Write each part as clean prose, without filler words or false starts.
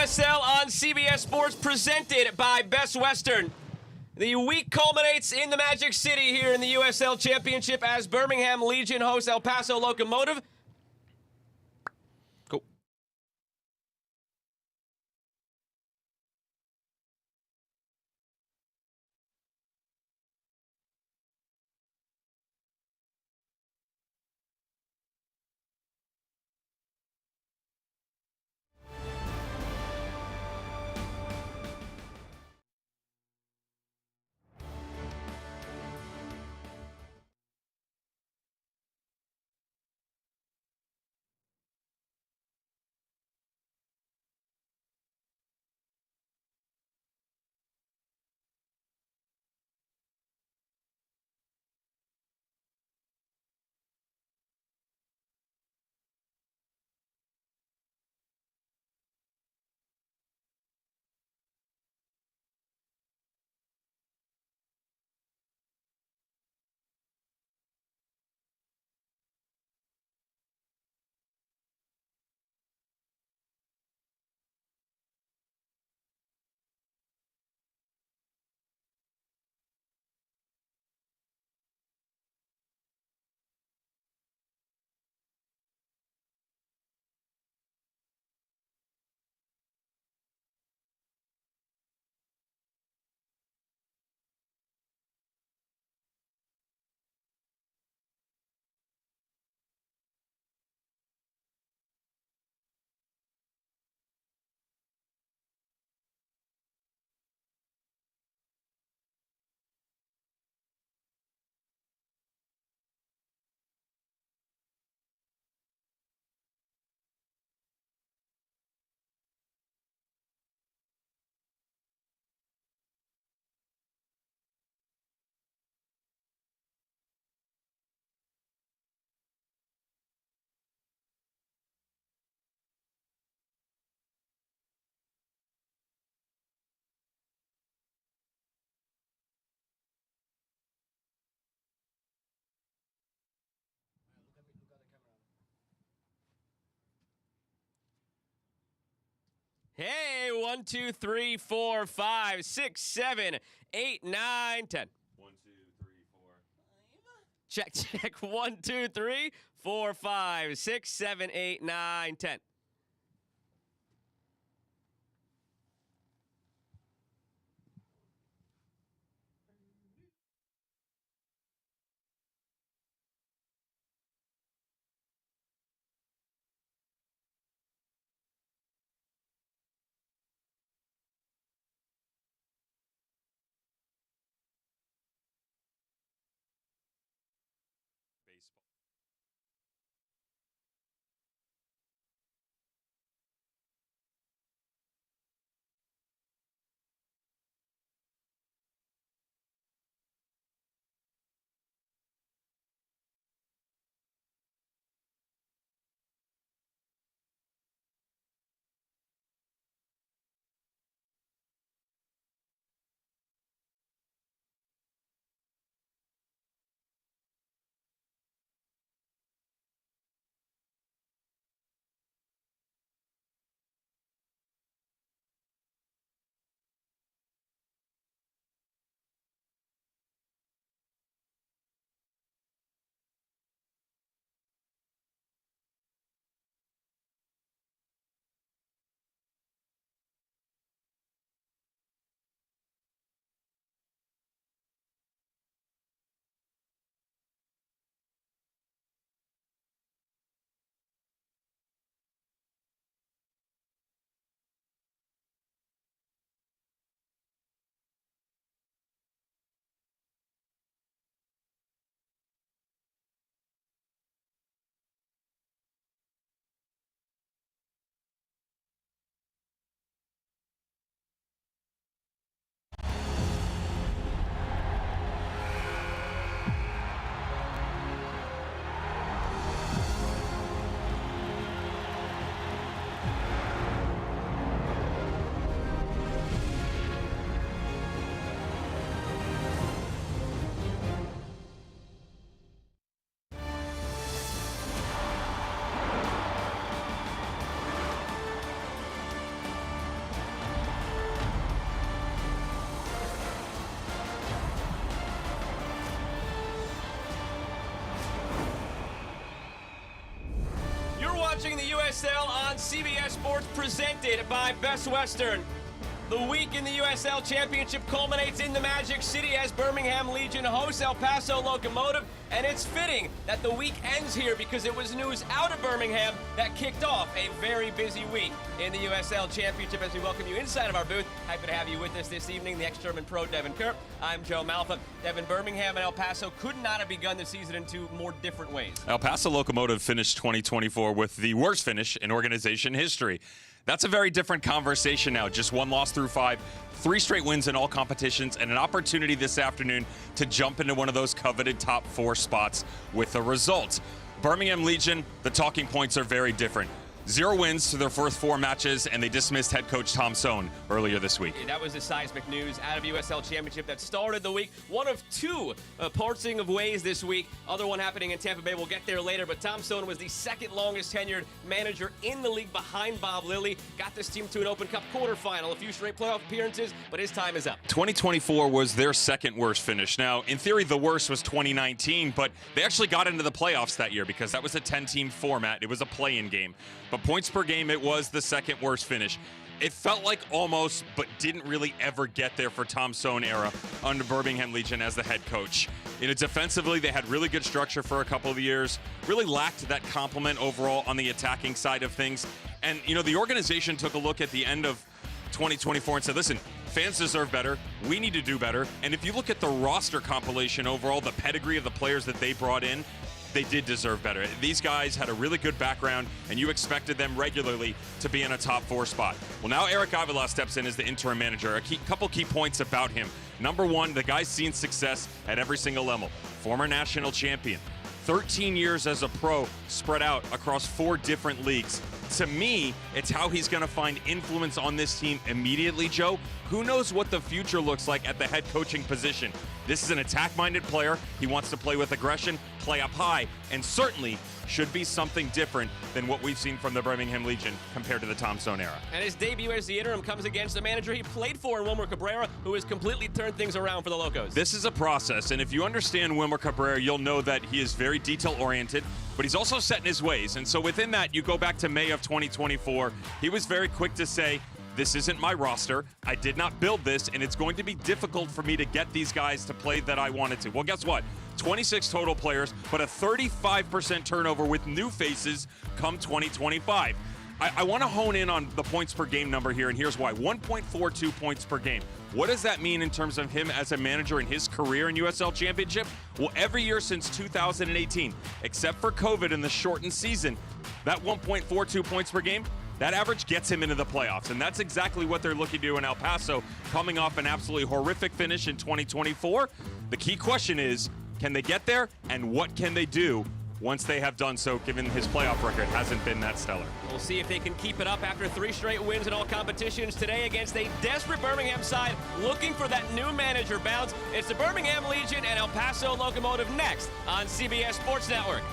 USL on CBS Sports, presented by Best Western. The week culminates in the Magic City here in the USL Championship as Birmingham Legion hosts El Paso Locomotive. Cool. Hey, 1, 2, 3, 4, 5, 6, 7, 8, 9, 10. 1, 2, 3, 4. Check, check. 1, 2, 3, 4, 5, 6, 7, 8, 9, 10. Baseball. USL on CBS Sports, presented by Best Western. The week in the USL Championship culminates in the Magic City as Birmingham Legion hosts El Paso Locomotive, and it's fitting that the week ends here because it was news out of Birmingham that kicked off a very busy week in the USL Championship. As we welcome you inside of our booth, happy to have you with us this evening, the ex-German pro Devin Kerr. I'm Joe Malfa. Devin, Birmingham and El Paso could not have begun the season in two more different ways. El Paso Locomotive finished 2024 with the worst finish in organization history. That's a very different conversation now. Just one loss through five, 3 straight wins in all competitions, and an opportunity this afternoon to jump into one of those coveted top 4 spots with a result. Birmingham Legion, the talking points are very different. 0 wins to their first 4 matches, and they dismissed head coach Tom Sohn earlier this week. That was the seismic news out of USL Championship that started the week. One of 2 parting of ways this week. Other one happening in Tampa Bay. We'll get there later, but Tom Sohn was the second longest tenured manager in the league behind Bob Lilly. Got this team to an Open Cup quarterfinal, a few straight playoff appearances, but his time is up. 2024 was their second worst finish. Now, in theory, the worst was 2019, but they actually got into the playoffs that year because that was a 10-team format. It was a play-in game. But points per game, it was the second worst finish. It felt like almost, but didn't really ever get there for Tom Sohn era under Birmingham Legion as the head coach. You know, defensively, they had really good structure for a couple of years, really lacked that complement overall on the attacking side of things. And, you know, the organization took a look at the end of 2024 and said, listen, fans deserve better. We need to do better. And if you look at the roster compilation overall, the pedigree of the players that they brought in, they did deserve better. These guys had a really good background, and you expected them regularly to be in a top 4 spot. Well, now Eric Avila steps in as the interim manager. A couple key points about him. Number one, the guy's seen success at every single level. Former national champion. 13 years as a pro spread out across 4 different leagues. To me, it's how he's going to find influence on this team immediately, Joe. Who knows what the future looks like at the head coaching position? This is an attack-minded player. He wants to play with aggression, play up high, and certainly should be something different than what we've seen from the Birmingham Legion compared to the Tom Sohn era. And his debut as the interim comes against the manager he played for in Wilmer Cabrera, who has completely turned things around for the Locos. This is a process, and if you understand Wilmer Cabrera, you'll know that he is very detail-oriented, but he's also set in his ways. And so within that, you go back to May of 2024, he was very quick to say, this isn't my roster. I did not build this, and it's going to be difficult for me to get these guys to play that I wanted to. Well, guess what? 26 total players, but a 35% turnover with new faces come 2025. I want to hone in on the points per game number here, and here's why. 1.42 points per game. What does that mean in terms of him as a manager in his career in USL Championship? Well, every year since 2018, except for COVID and the shortened season, that 1.42 points per game, that average gets him into the playoffs, and that's exactly what they're looking to do in El Paso, coming off an absolutely horrific finish in 2024. The key question is, can they get there, and what can they do once they have done so, given his playoff record hasn't been that stellar? We'll see if they can keep it up after 3 straight wins in all competitions today against a desperate Birmingham side looking for that new manager bounce. It's the Birmingham Legion and El Paso Locomotive next on CBS Sports Network.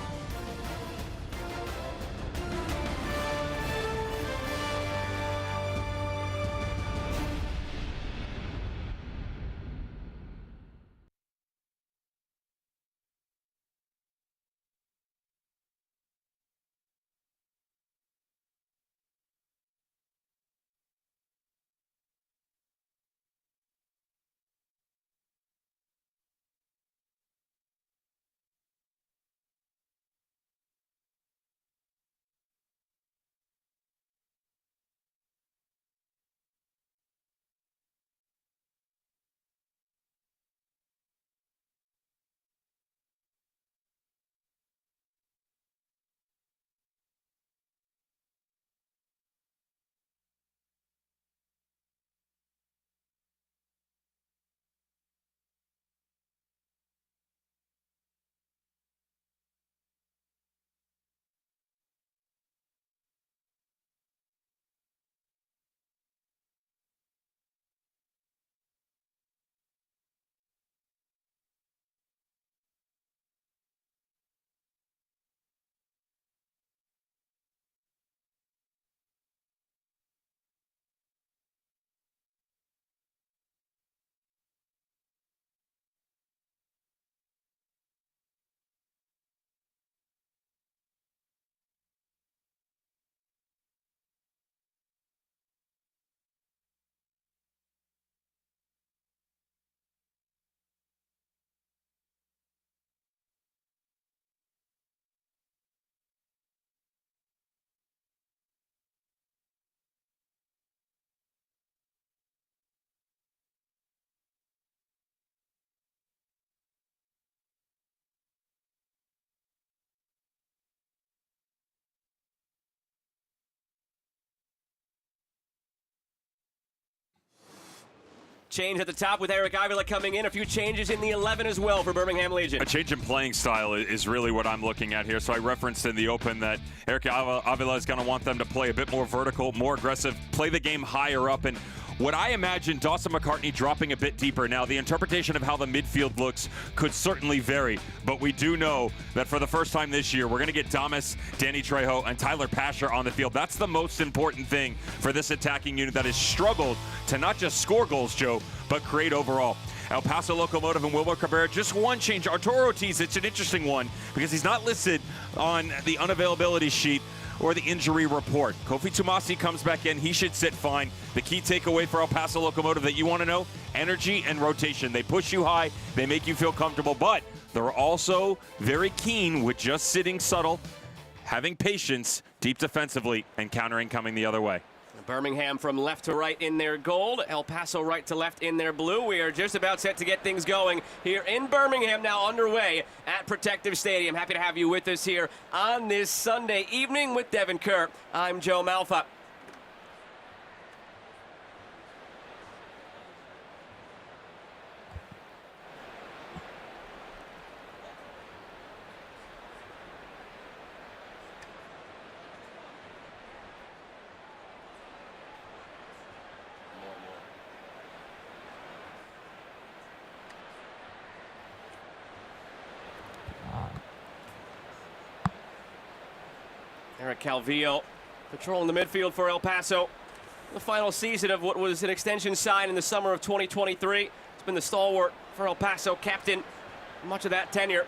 Change at the top with Eric Avila coming in. A few changes in the 11 as well for Birmingham Legion. A change in playing style is really what I'm looking at here. So I referenced in the open that Eric Avila is going to want them to play a bit more vertical, more aggressive, play the game higher up. And what I imagine Dawson McCartney dropping a bit deeper. Now, the interpretation of how the midfield looks could certainly vary, but we do know that for the first time this year, we're going to get Damas, Danny Trejo, and Tyler Pasher on the field. That's the most important thing for this attacking unit that has struggled to not just score goals, Joe, but create overall. El Paso Locomotive and Wilmer Cabrera, just one change. Arturo Ortiz, it's an interesting one because he's not listed on the unavailability sheet or the injury report. Kofi Tumasi comes back in. He should sit fine. The key takeaway for El Paso Locomotive that you want to know, energy and rotation. They push you high. They make you feel comfortable, but they're also very keen with just sitting subtle, having patience deep defensively, and countering coming the other way. Birmingham from left to right in their gold, El Paso right to left in their blue. We are just about set to get things going here in Birmingham, now underway at Protective Stadium. Happy to have you with us here on this Sunday evening with Devin Kerr. I'm Joe Malfa. Eric Calvillo patrolling the midfield for El Paso. The final season of what was an extension signed in the summer of 2023. It's been the stalwart for El Paso, captain much of that tenure.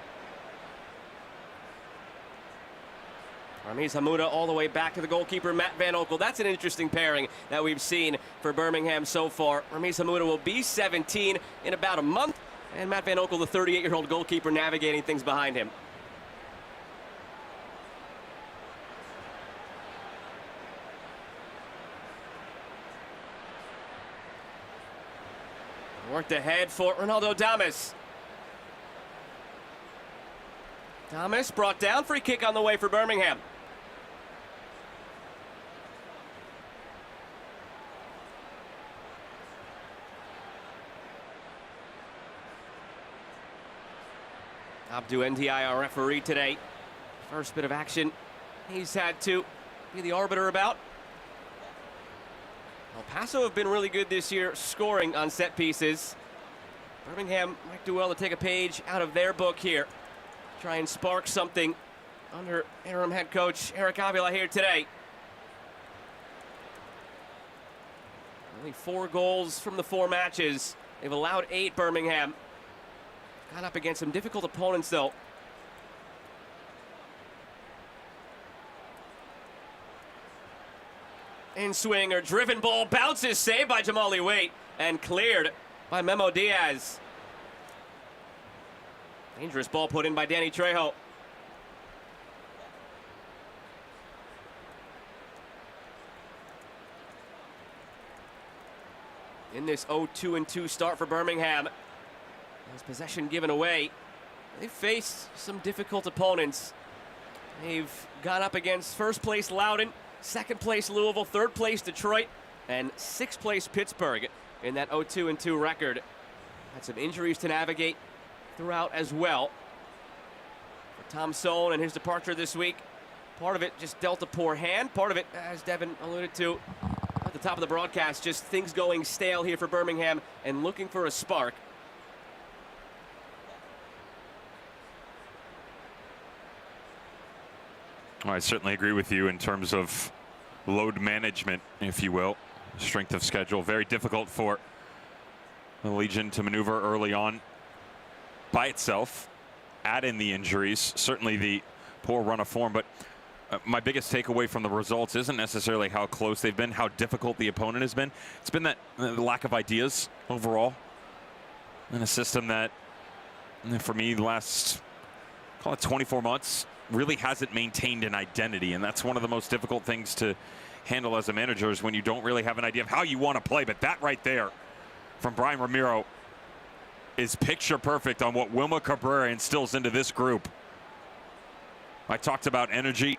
Ramiz Hamuda all the way back to the goalkeeper, Matt Van Oekel. That's an interesting pairing that we've seen for Birmingham so far. Ramiz Hamuda will be 17 in about a month, and Matt Van Oekel, the 38-year-old goalkeeper, navigating things behind him. Worked ahead for Ronaldo Damas. Damas brought down, free kick on the way for Birmingham. Abdou Ndiaye, our referee today. First bit of action he's had to be the arbiter about. El Paso have been really good this year scoring on set pieces. Birmingham might do well to take a page out of their book here. Try and spark something under interim head coach Eric Avila here today. Only 4 goals from the 4 matches. They've allowed 8, Birmingham. Got up against some difficult opponents though. In swinger, driven ball, bounces, saved by Jamali Waite, and cleared by Memo Diaz. Dangerous ball put in by Danny Trejo. In this 0-2-2 start for Birmingham, as possession given away, they've faced some difficult opponents. They've gone up against first place Loudoun, second place Louisville, third place Detroit, and sixth place Pittsburgh in that 0-2-2 record. Had some injuries to navigate throughout as well. For Tom Sohn and his departure this week, part of it just dealt a poor hand. Part of it, as Devin alluded to at the top of the broadcast, just things going stale here for Birmingham and looking for a spark. I certainly agree with you in terms of load management, if you will. Strength of schedule. Very difficult for the Legion to maneuver early on by itself. Add in the injuries, certainly the poor run of form. But my biggest takeaway from the results isn't necessarily how close they've been, how difficult the opponent has been. It's been that lack of ideas overall in a system that, for me, the last, call it 24 months, really hasn't maintained an identity. And that's one of the most difficult things to handle as a manager, is when you don't really have an idea of how you want to play. But that right there from Brian Ramiro is picture perfect on what Wilmer Cabrera instills into this group. I talked about energy,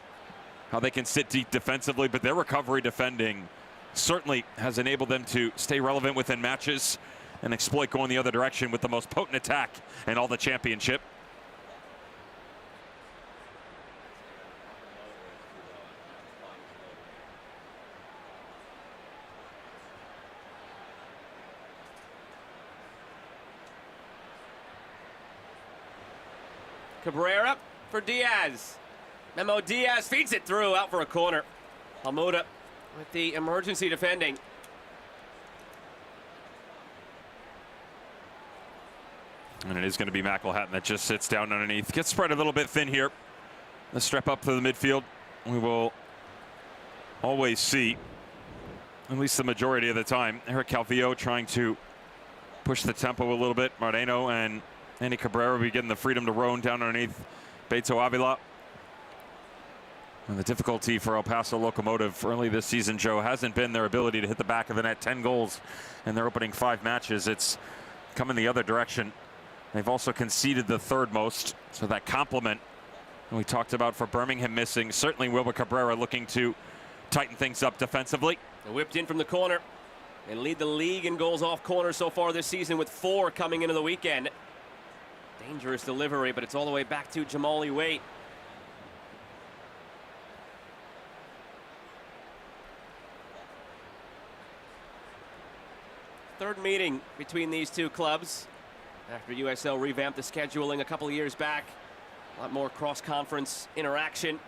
how they can sit deep defensively, but their recovery defending certainly has enabled them to stay relevant within matches an exploit going the other direction with the most potent attack in all the championship. Cabrera for Diaz. Memo Diaz feeds it through, out for a corner. Almuda with the emergency defending. And it is going to be McElhatton that just sits down underneath. Gets spread a little bit thin here. Let's step up to the midfield. We will always see, at least the majority of the time, Eric Calvillo trying to push the tempo a little bit. Moreno and Andy Cabrera will be getting the freedom to roam down underneath Beto Avila. And the difficulty for El Paso Locomotive early this season, Joe, hasn't been their ability to hit the back of the net. 10 goals in their opening 5 matches. It's coming the other direction. They've also conceded the 3rd most, so that complement we talked about for Birmingham missing. Certainly Wilber Cabrera looking to tighten things up defensively. They whipped in from the corner and lead the league in goals off corners so far this season, with 4 coming into the weekend. Dangerous delivery, but it's all the way back to Jamali Waite. Third meeting between these two clubs after USL revamped the scheduling a couple of years back. A lot more cross-conference interaction.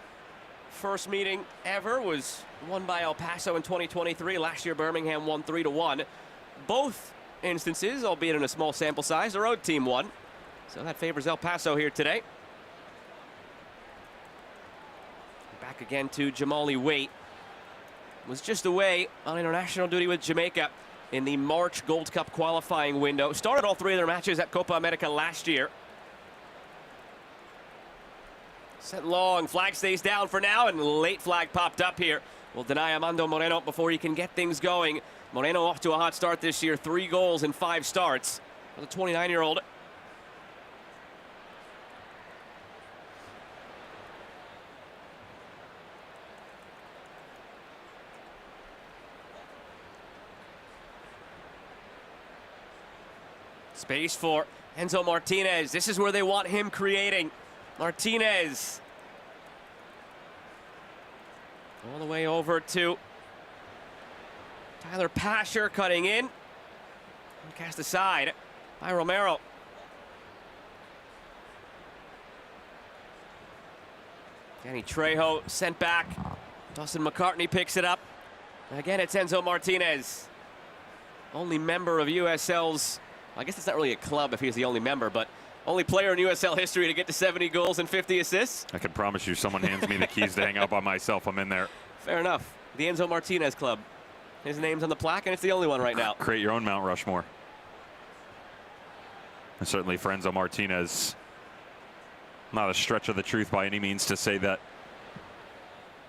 First meeting ever was won by El Paso in 2023. Last year, Birmingham won 3-1. Both instances, albeit in a small sample size, the road team won. So that favors El Paso here today. Back again to Jamali Waite. Was just away on international duty with Jamaica in the March Gold Cup qualifying window. Started all 3 of their matches at Copa America last year. Set long, flag stays down for now, and late flag popped up here. Will deny Armando Moreno before he can get things going. Moreno off to a hot start this year, 3 goals in 5 starts for the 29-year-old. Space for Enzo Martinez. This is where they want him creating. Martinez. All the way over to Tyler Pasher, cutting in. And cast aside by Romero. Danny Trejo sent back. Dustin McCartney picks it up. And again, it's Enzo Martinez. Only member of USL's, I guess it's not really a club if he's the only member, but only player in USL history to get to 70 goals and 50 assists. I can promise you someone hands me the keys to hang up on myself, I'm in there. Fair enough. The Enzo Martinez Club. His name's on the plaque, and it's the only one right now. Create your own Mount Rushmore. And certainly for Enzo Martinez, not a stretch of the truth by any means to say that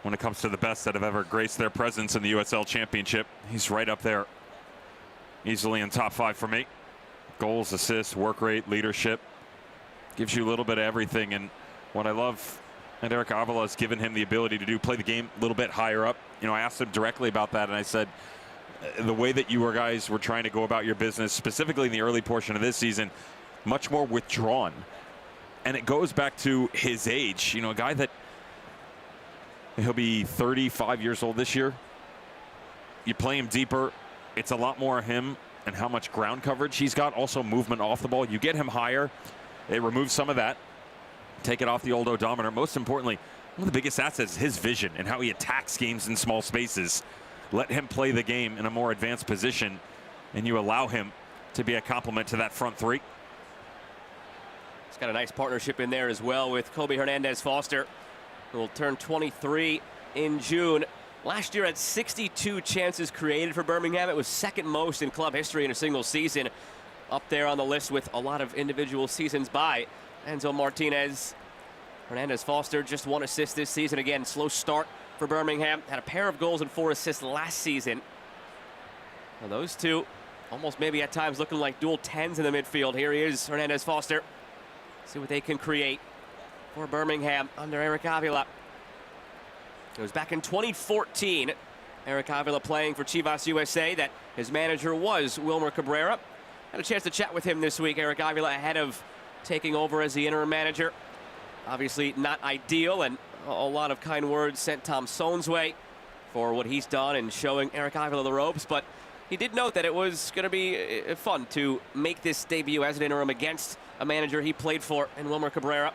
when it comes to the best that have ever graced their presence in the USL Championship, he's right up there. Easily in top 5 for me. Goals, assists, work rate, leadership. Gives you a little bit of everything. And what I love, and Eric Avila has given him the ability to do, play the game a little bit higher up. You know, I asked him directly about that, and I said, the way that you guys were trying to go about your business, specifically in the early portion of this season, much more withdrawn. And it goes back to his age. You know, a guy that, he'll be 35 years old this year. You play him deeper. It's a lot more of him and how much ground coverage he's got. Also movement off the ball. You get him higher, it removes some of that. Take it off the old odometer. Most importantly, one of the biggest assets is his vision and how he attacks games in small spaces. Let him play the game in a more advanced position, and you allow him to be a complement to that front 3. He's got a nice partnership in there as well with Kobe Hernandez-Foster, who will turn 23 in June. Last year had 62 chances created for Birmingham. It was 2nd most in club history in a single season. Up there on the list with a lot of individual seasons by Enzo Martinez. Hernandez-Foster just 1 assist this season. Again, slow start for Birmingham. Had a pair of goals and 4 assists last season. Now those two almost maybe at times looking like dual 10s in the midfield. Here he is, Hernandez-Foster. See what they can create for Birmingham under Eric Avila. It was back in 2014, Eric Avila playing for Chivas USA, that his manager was Wilmer Cabrera. Had a chance to chat with him this week, Eric Avila, ahead of taking over as the interim manager. Obviously not ideal, and a lot of kind words sent Tom Sohn's way for what he's done and showing Eric Avila the ropes, but he did note that it was going to be fun to make this debut as an interim against a manager he played for in Wilmer Cabrera.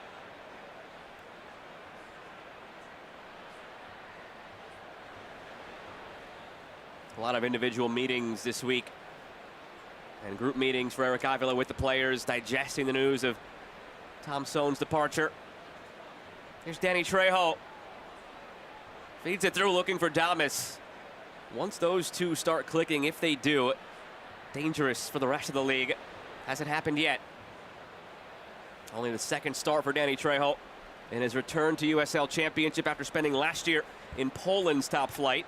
A lot of individual meetings this week and group meetings for Eric Avila with the players, digesting the news of Tom Sohn's departure. Here's Danny Trejo. Feeds it through, looking for Damas. Once those two start clicking, if they do, dangerous for the rest of the league. Hasn't happened yet. Only the second start for Danny Trejo in his return to USL Championship after spending last year in Poland's top flight.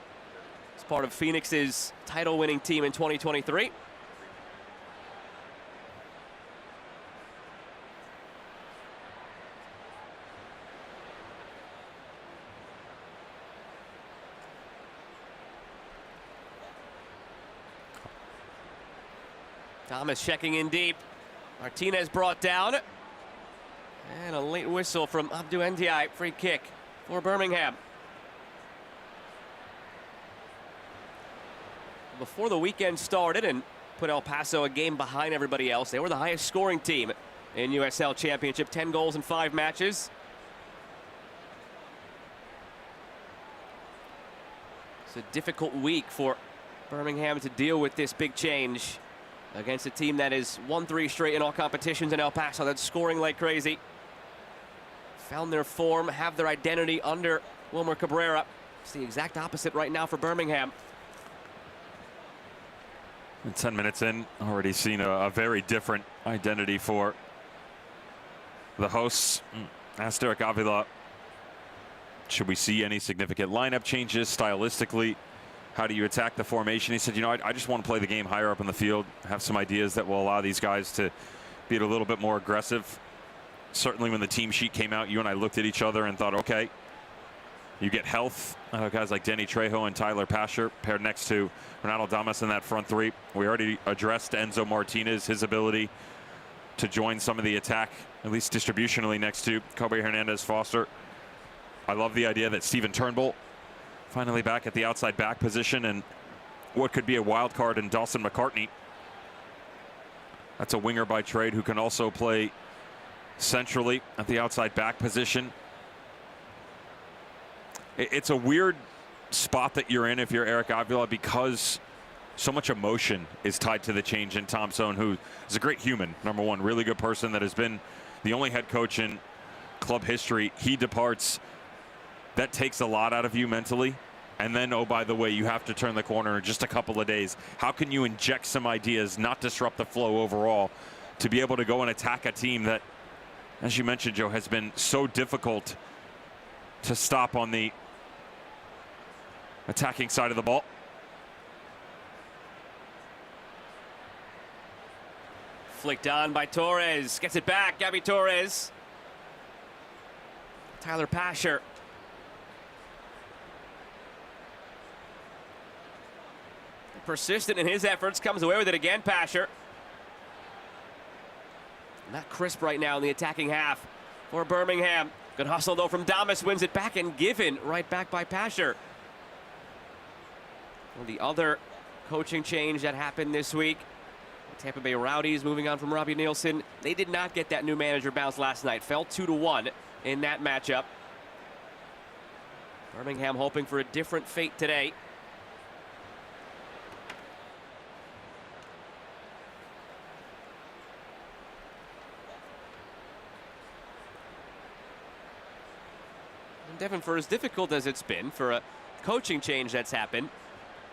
As part of Phoenix's title-winning team in 2023. Thomas checking in deep. Martinez brought down. And a late whistle from Abdou Ndiaye. Free kick for Birmingham. Before the weekend started and put El Paso a game behind everybody else, they were the highest scoring team in USL Championship. 10 goals in 5 matches. It's a difficult week for Birmingham to deal with this big change against a team that has won 3 straight in all competitions in El Paso, that's scoring like crazy. Found their form, have their identity under Wilmer Cabrera. It's the exact opposite right now for Birmingham. And 10 minutes in, already seen a very different identity for the hosts. Asked Eric Avila, should we see any significant lineup changes stylistically? How do you attack the formation? He said, you know, I just want to play the game higher up in the field, have some ideas that will allow these guys to be a little bit more aggressive. Certainly when the team sheet came out, you and I looked at each other and thought, okay, you get health. Guys like Danny Trejo and Tyler Pasher paired next to Ronaldo Damas in that front 3. We already addressed Enzo Martinez, his ability to join some of the attack, at least distributionally, next to Kobe Hernandez Foster. I love the idea that Steven Turnbull finally back at the outside back position, and what could be a wild card in Dawson McCartney. That's a winger by trade who can also play centrally at the outside back position. It's a weird spot that you're in if you're Eric Avila, because so much emotion is tied to the change in Tom Sohn, who is a great human, number one, really good person that has been the only head coach in club history. He departs. That takes a lot out of you mentally. And then, oh, by the way, you have to turn the corner in just a couple of days. How can you inject some ideas, not disrupt the flow overall, to be able to go and attack a team that, as you mentioned, Joe, has been so difficult to stop on the attacking side of the ball? Flicked on by Torres. Gets it back. Gabby Torres. Tyler Pasher. Persistent in his efforts, comes away with it again. Pasher. Not crisp right now in the attacking half for Birmingham. Good hustle though from Damas, wins it back and given right back by Pasher. Well, the other coaching change that happened this week, Tampa Bay Rowdies moving on from Robbie Nielsen. They did not get that new manager bounce last night. Fell 2-1 in that matchup. Birmingham hoping for a different fate today. Devin, for as difficult as it's been for a coaching change that's happened,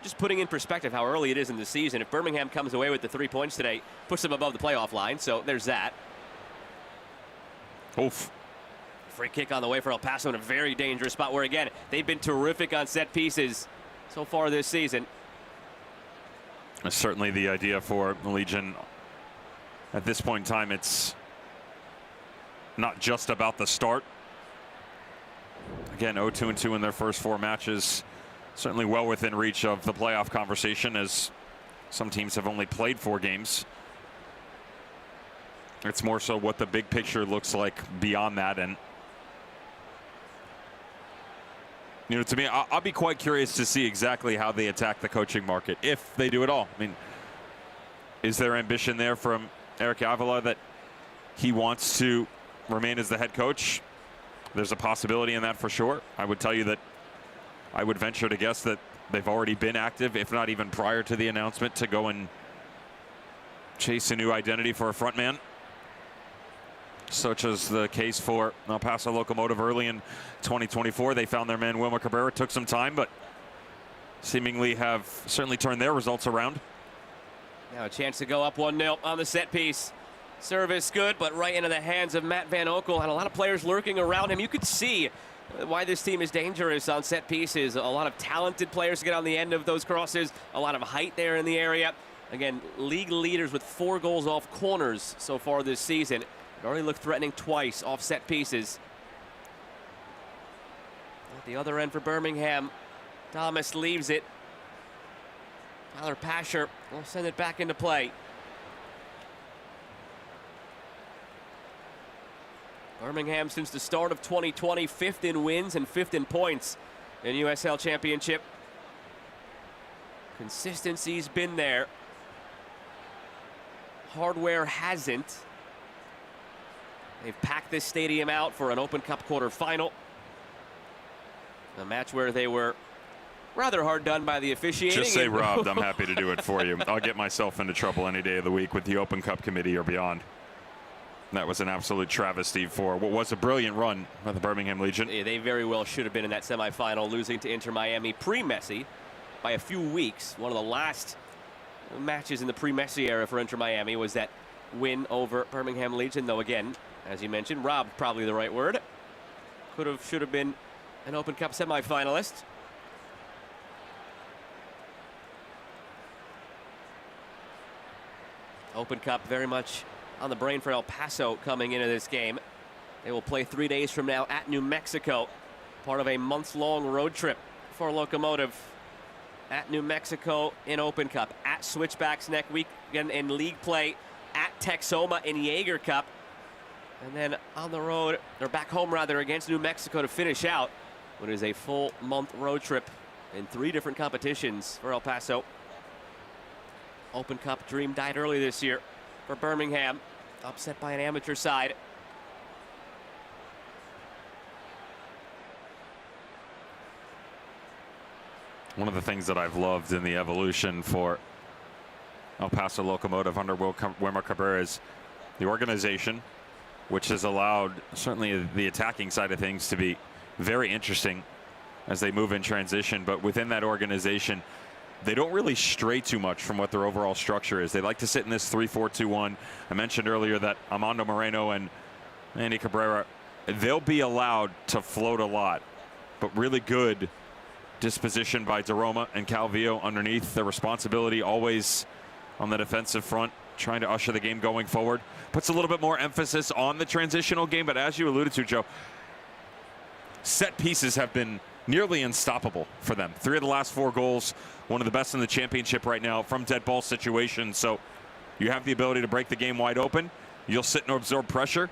just putting in perspective how early it is in the season, if Birmingham comes away with the 3 points today, puts them above the playoff line, so there's that. Oof. Free kick on the way for El Paso in a very dangerous spot where, again, they've been terrific on set pieces so far this season. That's certainly the idea for the Legion. At this point in time, it's not just about the start. Again, 0-2-2 in their first 4 matches. Certainly well within reach of the playoff conversation, as some teams have only played 4 games. It's more so what the big picture looks like beyond that. And you know, to me, I'll be quite curious to see exactly how they attack the coaching market, if they do at all. I mean, is there ambition there from Eric Avila that he wants to remain as the head coach? There's a possibility in that for sure. I would tell you that I would venture to guess that they've already been active, if not even prior to the announcement, to go and chase a new identity for a front man, such as the case for El Paso Locomotive early in 2024. They found their man Wilmer Cabrera. Took some time, but seemingly have certainly turned their results around. Now a chance to go up 1-0 on the set piece. Service good, but right into the hands of Matt Van Oekel. Had a lot of players lurking around him. You could see why this team is dangerous on set pieces. A lot of talented players to get on the end of those crosses. A lot of height there in the area. Again, league leaders with 4 goals off corners so far this season. It already looked threatening twice off set pieces. At the other end for Birmingham, Thomas leaves it. Tyler Pasher will send it back into play. Birmingham, since the start of 2020, 5th in wins and 5th in points in USL Championship. Consistency's been there. Hardware hasn't. They've packed this stadium out for an Open Cup quarterfinal. A match where they were rather hard done by the officiating. Just say robbed. I'm happy to do it for you. I'll get myself into trouble any day of the week with the Open Cup committee or beyond. That was an absolute travesty for what was a brilliant run by the Birmingham Legion. Yeah, they very well should have been in that semifinal, losing to Inter Miami pre-Messi by a few weeks. One of the last matches in the pre-Messi era for Inter Miami was that win over Birmingham Legion, though again, as you mentioned, robbed, probably the right word. Should have been an Open Cup semifinalist. Open Cup very much on the brain for El Paso coming into this game. They will play 3 days from now at New Mexico, part of a months-long road trip for Locomotive. At New Mexico in Open Cup, at Switchbacks next week again in league play, at Texoma in Jaeger Cup, and then on the road, or back home rather, against New Mexico to finish out what is a full month road trip in 3 different competitions for El Paso. Open Cup dream died early this year for Birmingham, upset by an amateur side. One of the things that I've loved in the evolution for El Paso Locomotive under Wilmer Cabrera is the organization, which has allowed certainly the attacking side of things to be very interesting as they move in transition. But within that organization, they don't really stray too much from what their overall structure is. They like to sit in this 3-4-2-1. I mentioned earlier that Armando Moreno and Andy Cabrera, they'll be allowed to float a lot, but really good disposition by DeRoma and Calvillo underneath. Their responsibility always on the defensive front, trying to usher the game going forward. Puts a little bit more emphasis on the transitional game, but as you alluded to, Joe, set pieces have been nearly unstoppable for them. 3 of the last 4 goals, one of the best in the championship right now from dead ball situations. So you have the ability to break the game wide open. You'll sit and absorb pressure.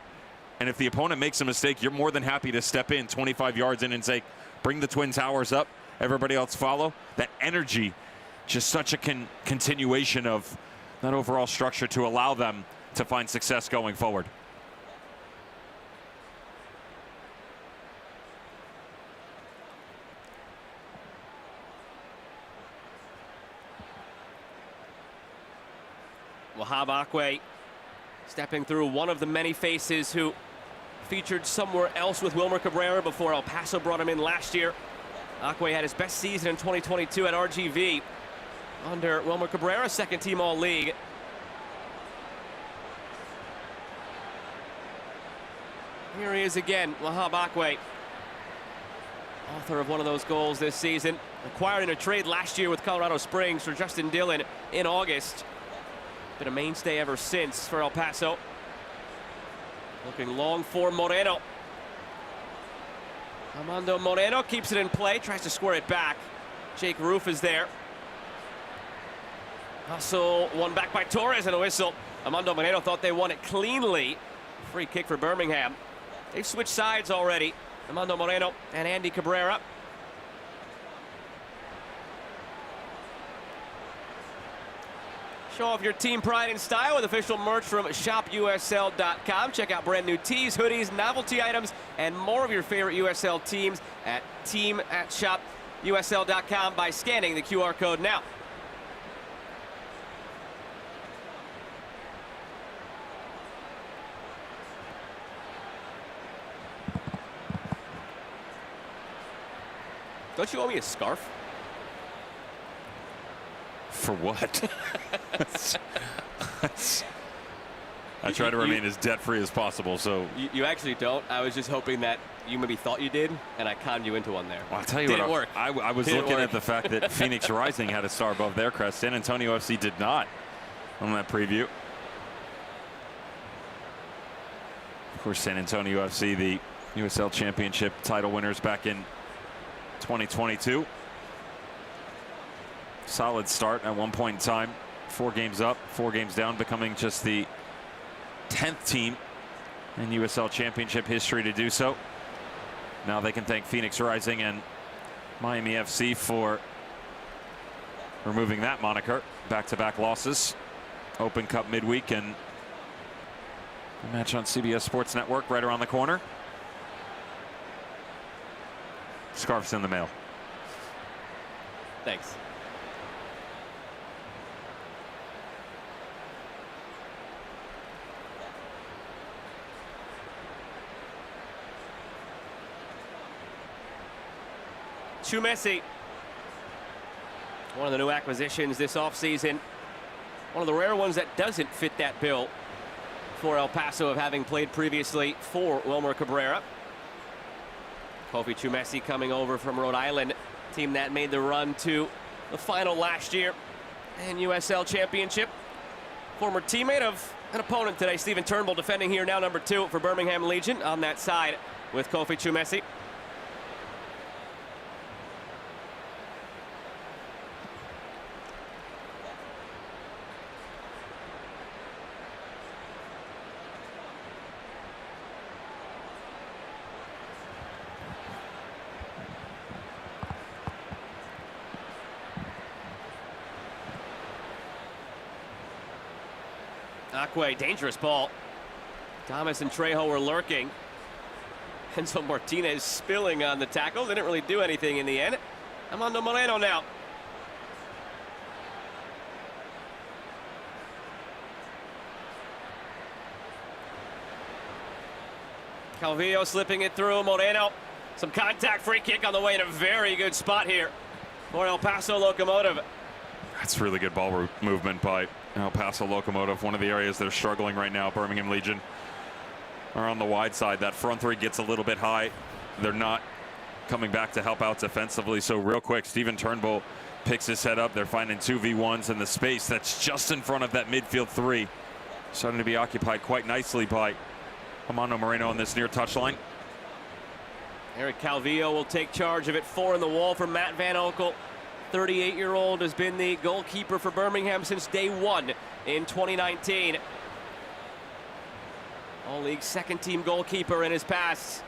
And if the opponent makes a mistake, you're more than happy to step in 25 yards in and say, bring the Twin Towers up. Everybody else follow. That energy, just such a continuation of that overall structure to allow them to find success going forward. Wahab Akwe stepping through, one of the many faces who featured somewhere else with Wilmer Cabrera before El Paso brought him in last year. Akwe had his best season in 2022 at RGV under Wilmer Cabrera, 2nd team All-League. Here he is again, Wahab Akwe, author of one of those goals this season. Acquired in a trade last year with Colorado Springs for Justin Dillon in August. Been a mainstay ever since for El Paso. Looking long for Moreno. Armando Moreno keeps it in play, tries to square it back. Jake Roof is there. Paso won back by Torres and a whistle. Armando Moreno thought they won it cleanly. Free kick for Birmingham. They've switched sides already. Armando Moreno and Andy Cabrera. Show off your team pride and style with official merch from shopusl.com. Check out brand new tees, hoodies, novelty items, and more of your favorite USL teams at team@shopusl.com by scanning the QR code now. Don't you owe me a scarf? For what? I try to remain as debt-free as possible, so... You actually don't. I was just hoping that you maybe thought you did, and I conned you into one there. Well, I'll tell you Didn't what, work. I was looking at the fact that Phoenix Rising had a star above their crest. San Antonio FC did not on that preview. Of course, San Antonio FC, the USL Championship title winners back in 2022. Solid start at one point in time. 4 games up, 4 games down, becoming just the 10th team in USL Championship history to do so. Now they can thank Phoenix Rising and Miami FC for removing that moniker. Back-to-back losses. Open Cup midweek and a match on CBS Sports Network right around the corner. Scarf's in the mail. Thanks. Messi, one of the new acquisitions this offseason. One of the rare ones that doesn't fit that bill for El Paso of having played previously for Wilmer Cabrera. Kofi Messi coming over from Rhode Island, team that made the run to the final last year in USL Championship. Former teammate of an opponent today, Stephen Turnbull, defending here now number 2 for Birmingham Legion on that side with Kofi Messi. Akwe, dangerous ball. Thomas and Trejo were lurking. Enzo Martinez spilling on the tackle. Didn't really do anything in the end. Armando Moreno now. Calvillo slipping it through. Moreno. Some contact, free kick on the way in a very good spot here for El Paso Locomotive. That's really good ball movement by El Paso Locomotive. One of the areas they're struggling right now. Birmingham Legion are on the wide side. That front three gets a little bit high. They're not coming back to help out defensively. So real quick, Stephen Turnbull picks his head up. They're finding 2v1s in the space that's just in front of that midfield 3. Starting to be occupied quite nicely by Armando Moreno on this near touchline. Eric Calvillo will take charge of it. 4 in the wall for Matt Van Oekel. 38-year-old has been the goalkeeper for Birmingham since day 1 in 2019. All-league second-team goalkeeper in his past.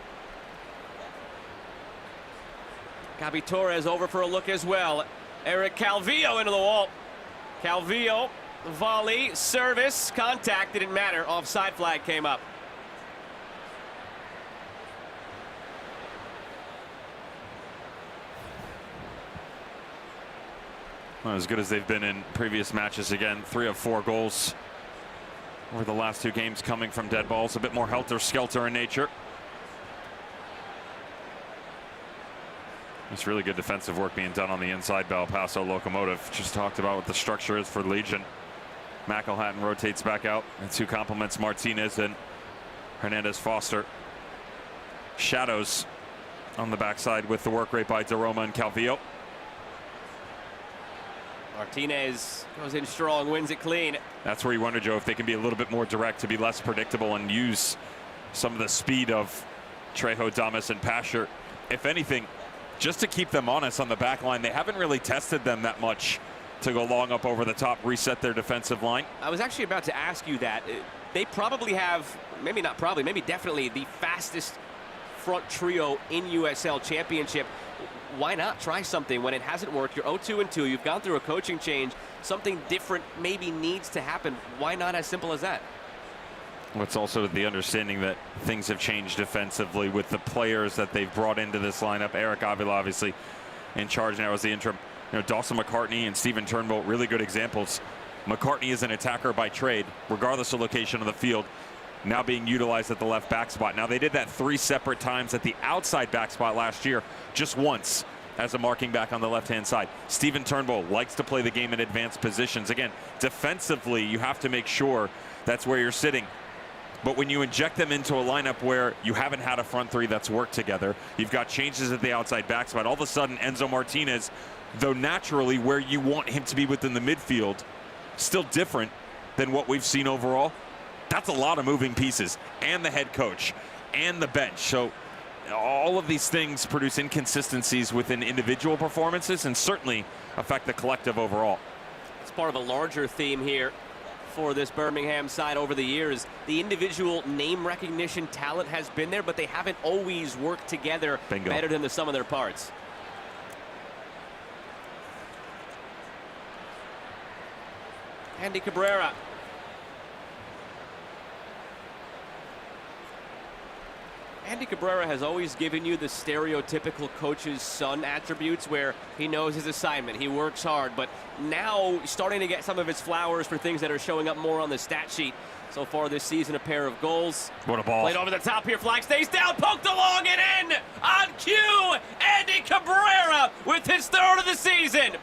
Gabi Torres over for a look as well. Eric Calvillo into the wall. Calvillo, volley, service, contact, didn't matter. Offside flag came up. Well, as good as they've been in previous matches, again, 3 of 4 goals over the last 2 games coming from dead balls. A bit more helter-skelter in nature. It's really good defensive work being done on the inside by El Paso Locomotive. Just talked about what the structure is for Legion. McElhatton rotates back out, and 2 complements Martinez and Hernandez Foster. Shadows on the backside with the work rate by DeRoma and Calvillo. Martinez goes in strong, wins it clean. That's where you wonder, Joe, if they can be a little bit more direct to be less predictable and use some of the speed of Trejo, Damas, and Pasher. If anything, just to keep them honest on the back line. They haven't really tested them that much to go long up over the top, reset their defensive line. I was actually about to ask you that. They probably have, maybe not probably, maybe definitely the fastest front trio in USL Championship. Why not try something when it hasn't worked? You're 0-2-2. You've gone through a coaching change. Something different maybe needs to happen. Why not as simple as that? It's also the understanding that things have changed defensively with the players that they've brought into this lineup. Eric Avila obviously in charge now as the interim. You know, Dawson McCartney and Stephen Turnbull, really good examples. McCartney is an attacker by trade, regardless of location of the field, now being utilized at the left back spot. Now, they did that 3 separate times at the outside back spot last year, just once as a marking back on the left-hand side. Stephen Turnbull likes to play the game in advanced positions. Again, defensively, you have to make sure that's where you're sitting. But when you inject them into a lineup where you haven't had a front three that's worked together, you've got changes at the outside back spot, all of a sudden Enzo Martinez, though naturally where you want him to be within the midfield, still different than what we've seen overall. That's a lot of moving pieces, and the head coach and the bench. So all of these things produce inconsistencies within individual performances and certainly affect the collective overall. It's part of a larger theme here for this Birmingham side over the years. The individual name recognition talent has been there, but they haven't always worked together better than the sum of their parts. Andy Cabrera. Andy Cabrera has always given you the stereotypical coach's son attributes where he knows his assignment, he works hard, but now starting to get some of his flowers for things that are showing up more on the stat sheet. So far this season, a pair of goals. What a ball. Played over the top here, flag stays down, poked along and in! On cue, Andy Cabrera with his 3rd of the season!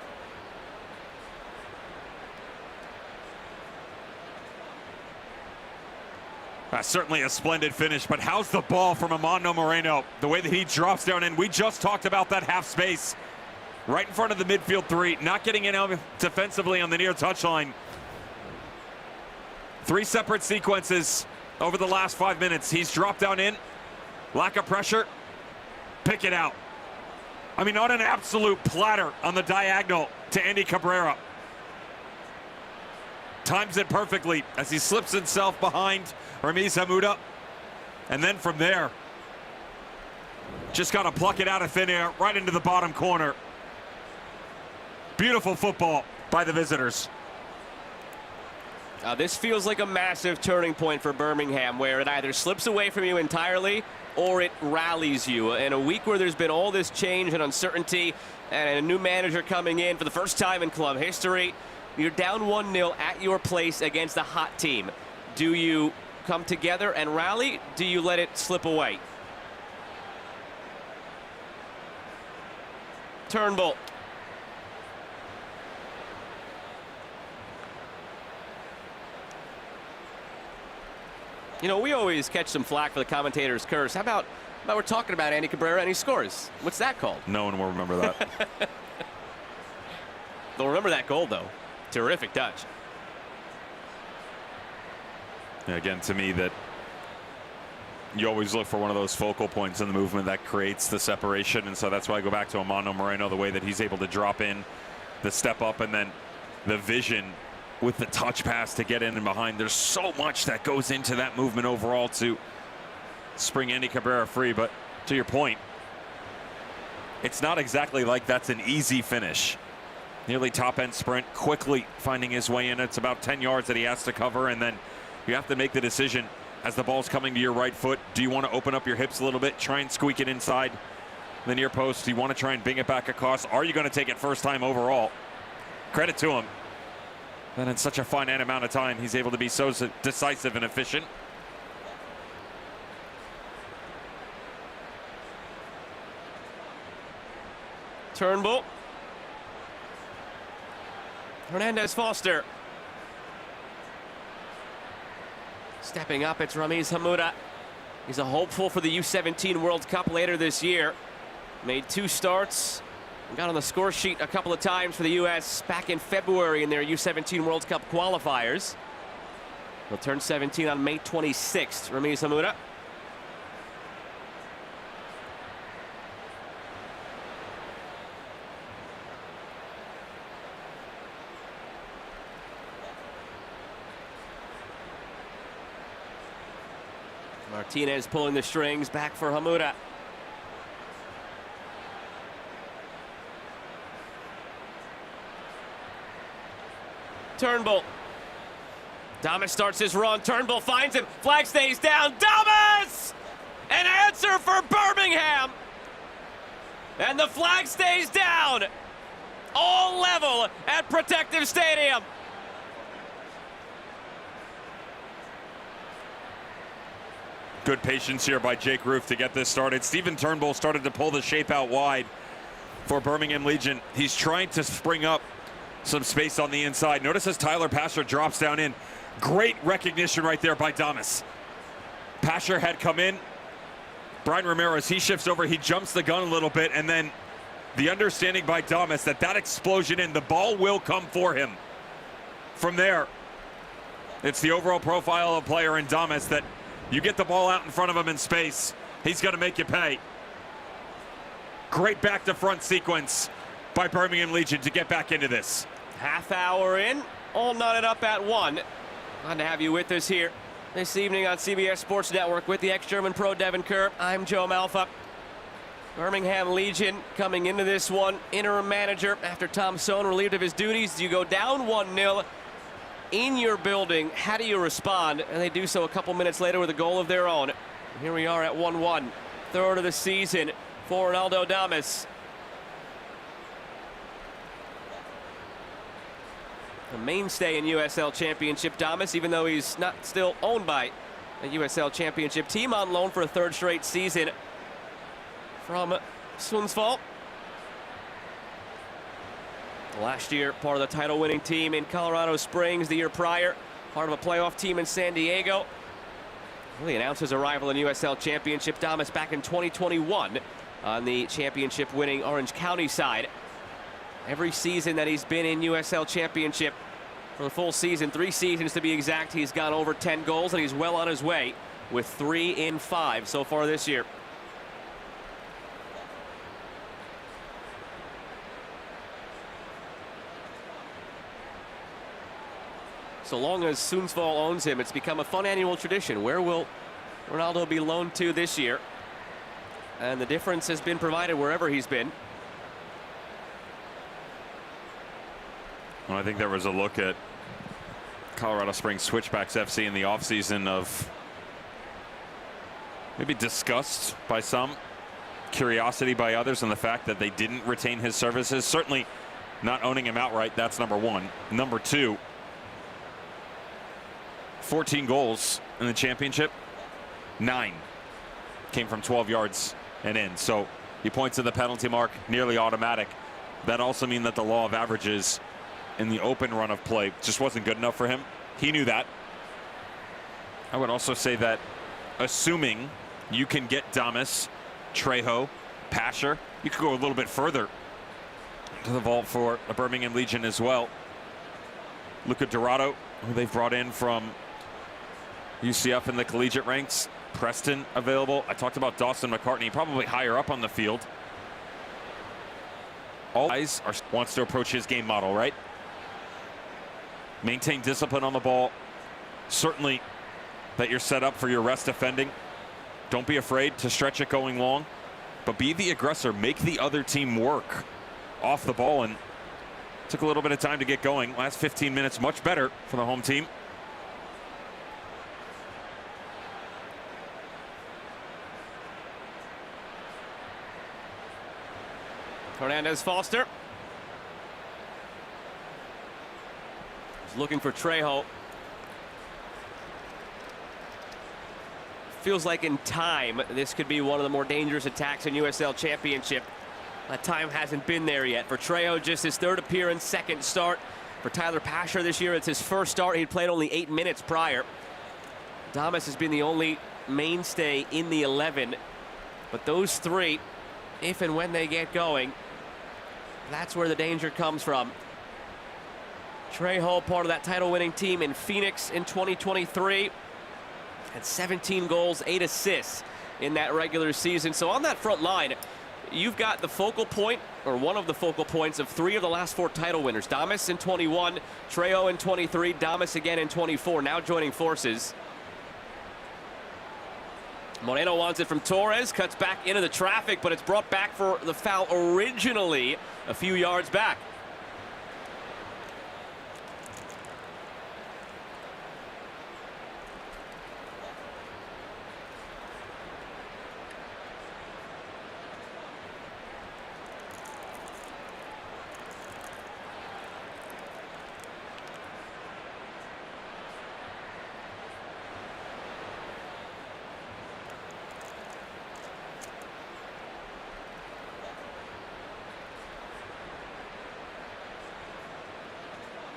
Certainly a splendid finish, but how's the ball from Armando Moreno? The way that he drops down in, we just talked about that half space. Right in front of the midfield 3, not getting in defensively on the near touchline. 3 separate sequences over the last 5 minutes. He's dropped down in, lack of pressure, pick it out. I mean, on an absolute platter on the diagonal to Andy Cabrera. Times it perfectly as he slips himself behind Ramiz Hamuda. And then from there, just got to pluck it out of thin air right into the bottom corner. Beautiful football by the visitors. This feels like a massive turning point for Birmingham, where it either slips away from you entirely or it rallies you. In a week where there's been all this change and uncertainty and a new manager coming in for the first time in club history, you're down 1-0 at your place against a hot team. Do you come together and rally? Do you let it slip away? Turnbull. You know, we always catch some flack for the commentator's curse. How about we're talking about Andy Cabrera and he scores? What's that called? No one will remember that. They'll remember that goal, though. Terrific touch. Again, to me, that you always look for one of those focal points in the movement that creates the separation, and so that's why I go back to Armando Moreno, the way that he's able to drop in, the step up, and then the vision with the touch pass to get in and behind. There's so much that goes into that movement overall to spring Andy Cabrera free, but to your point, it's not exactly like that's an easy finish. Nearly top-end sprint, quickly finding his way in. It's about 10 yards that he has to cover, and then you have to make the decision as the ball's coming to your right foot. Do you want to open up your hips a little bit, try and squeak it inside the near post? Do you want to try and bing it back across? Are you going to take it first time overall? Credit to him. And in such a finite amount of time, he's able to be so decisive and efficient. Turnbull. Hernandez Foster. Stepping up, it's Ramiz Hamuda. He's a hopeful for the U17 World Cup later this year. Made 2 starts and got on the score sheet a couple of times for the U.S. back in February in their U17 World Cup qualifiers. He'll turn 17 on May 26th, Ramiz Hamuda. Martinez pulling the strings, back for Hamuda. Turnbull. Damas starts his run. Turnbull finds him. Flag stays down. Damas! An answer for Birmingham. And the flag stays down. All level at Protective Stadium. Good patience here by Jake Roof to get this started. Stephen Turnbull started to pull the shape out wide for Birmingham Legion. He's trying to spring up some space on the inside. Notice as Tyler Pasher drops down in. Great recognition right there by Damas. Pasher had come in. Brian Ramirez, he shifts over, he jumps the gun a little bit, and then the understanding by Damas that explosion in, the ball will come for him. From there, it's the overall profile of player in Damas that you get the ball out in front of him in space, he's going to make you pay. Great back to front sequence by Birmingham Legion to get back into this. Half hour in, all knotted up at 1. Glad to have you with us here this evening on CBS Sports Network with the ex-German pro Devin Kerr. I'm Joe Malfa. Birmingham Legion coming into this one, interim manager after Tom Sohn relieved of his duties. You go down 1-0 in your building. How do you respond? And they do so a couple minutes later with a goal of their own. Here we are at 1-1, third of the season for Ronaldo Damas. A mainstay in USL Championship, Damas, even though he's not still owned by a USL Championship team, on loan for a third straight season from Sundsvall. Last year, part of the title-winning team in Colorado Springs. The year prior, part of a playoff team in San Diego. He announced his arrival in USL Championship, Damas, back in 2021 on the championship-winning Orange County side. Every season that he's been in USL Championship for the full season, 3 seasons to be exact, he's gone over 10 goals, and he's well on his way with 3 in 5 so far this year. So long as Sundsvall owns him, it's become a fun annual tradition. Where will Ronaldo be loaned to this year? And the difference has been provided wherever he's been. Well, I think there was a look at Colorado Springs Switchbacks FC in the offseason of maybe disgust by some, curiosity by others, and the fact that they didn't retain his services. Certainly not owning him outright, that's number one. Number two, 14 goals in the championship, 9 came from 12 yards and in. So he points to the penalty mark, nearly automatic. That also means that the law of averages in the open run of play just wasn't good enough for him. He knew that. I would also say that assuming you can get Damas, Trejo, Pasher, you could go a little bit further to the vault for the Birmingham Legion as well. Luca Dorado, who they've brought in from UCF in the collegiate ranks. Preston available. I talked about Dawson McCartney, probably higher up on the field. All guys wants to approach his game model, right? Maintain discipline on the ball. Certainly that you're set up for your rest defending. Don't be afraid to stretch it going long, but be the aggressor. Make the other team work off the ball, and took a little bit of time to get going. Last 15 minutes much better for the home team. Hernandez Foster. He's looking for Trejo. Feels like in time, this could be one of the more dangerous attacks in USL Championship. That time hasn't been there yet. For Trejo, just his 3rd appearance, 2nd start. For Tyler Pasher this year, it's his 1st start. He'd played only 8 minutes prior. Damas has been the only mainstay in the 11. But those 3, if and when they get going, that's where the danger comes from. Trejo, part of that title-winning team in Phoenix in 2023. Had 17 goals, 8 assists in that regular season. So on that front line, you've got the focal point, or one of the focal points, of 3 of the last 4 title winners. Damas in 21, Trejo in 23, Damas again in 24, now joining forces. Moreno wants it from Torres, cuts back into the traffic, but it's brought back for the foul originally a few yards back.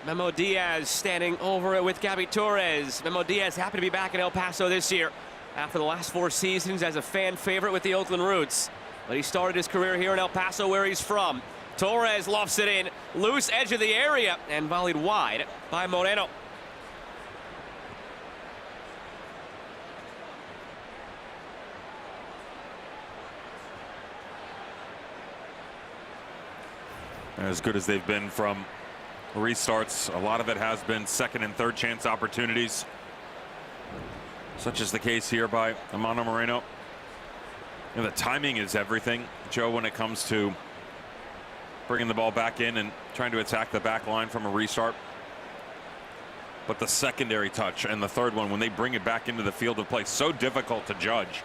Memo Diaz standing over it with Gabby Torres. Memo Diaz happy to be back in El Paso this year after the last 4 seasons as a fan favorite with the Oakland Roots. But he started his career here in El Paso, where he's from. Torres lofts it in, loose edge of the area, and volleyed wide by Moreno. As good as they've been from restarts, a lot of it has been second and third chance opportunities, such as the case here by Amano Moreno. The timing is everything, Joe, when it comes to bringing the ball back in and trying to attack the back line from a restart. But the secondary touch and the third one, when they bring it back into the field of play, so difficult to judge.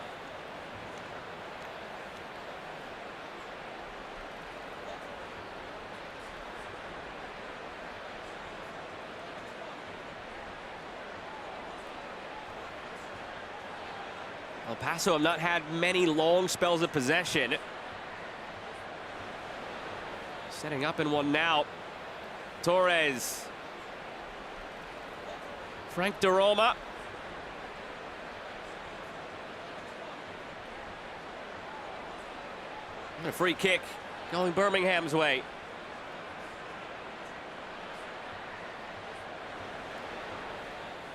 El Paso have not had many long spells of possession. Setting up in one now. Torres. Frank DeRoma. And a free kick going Birmingham's way.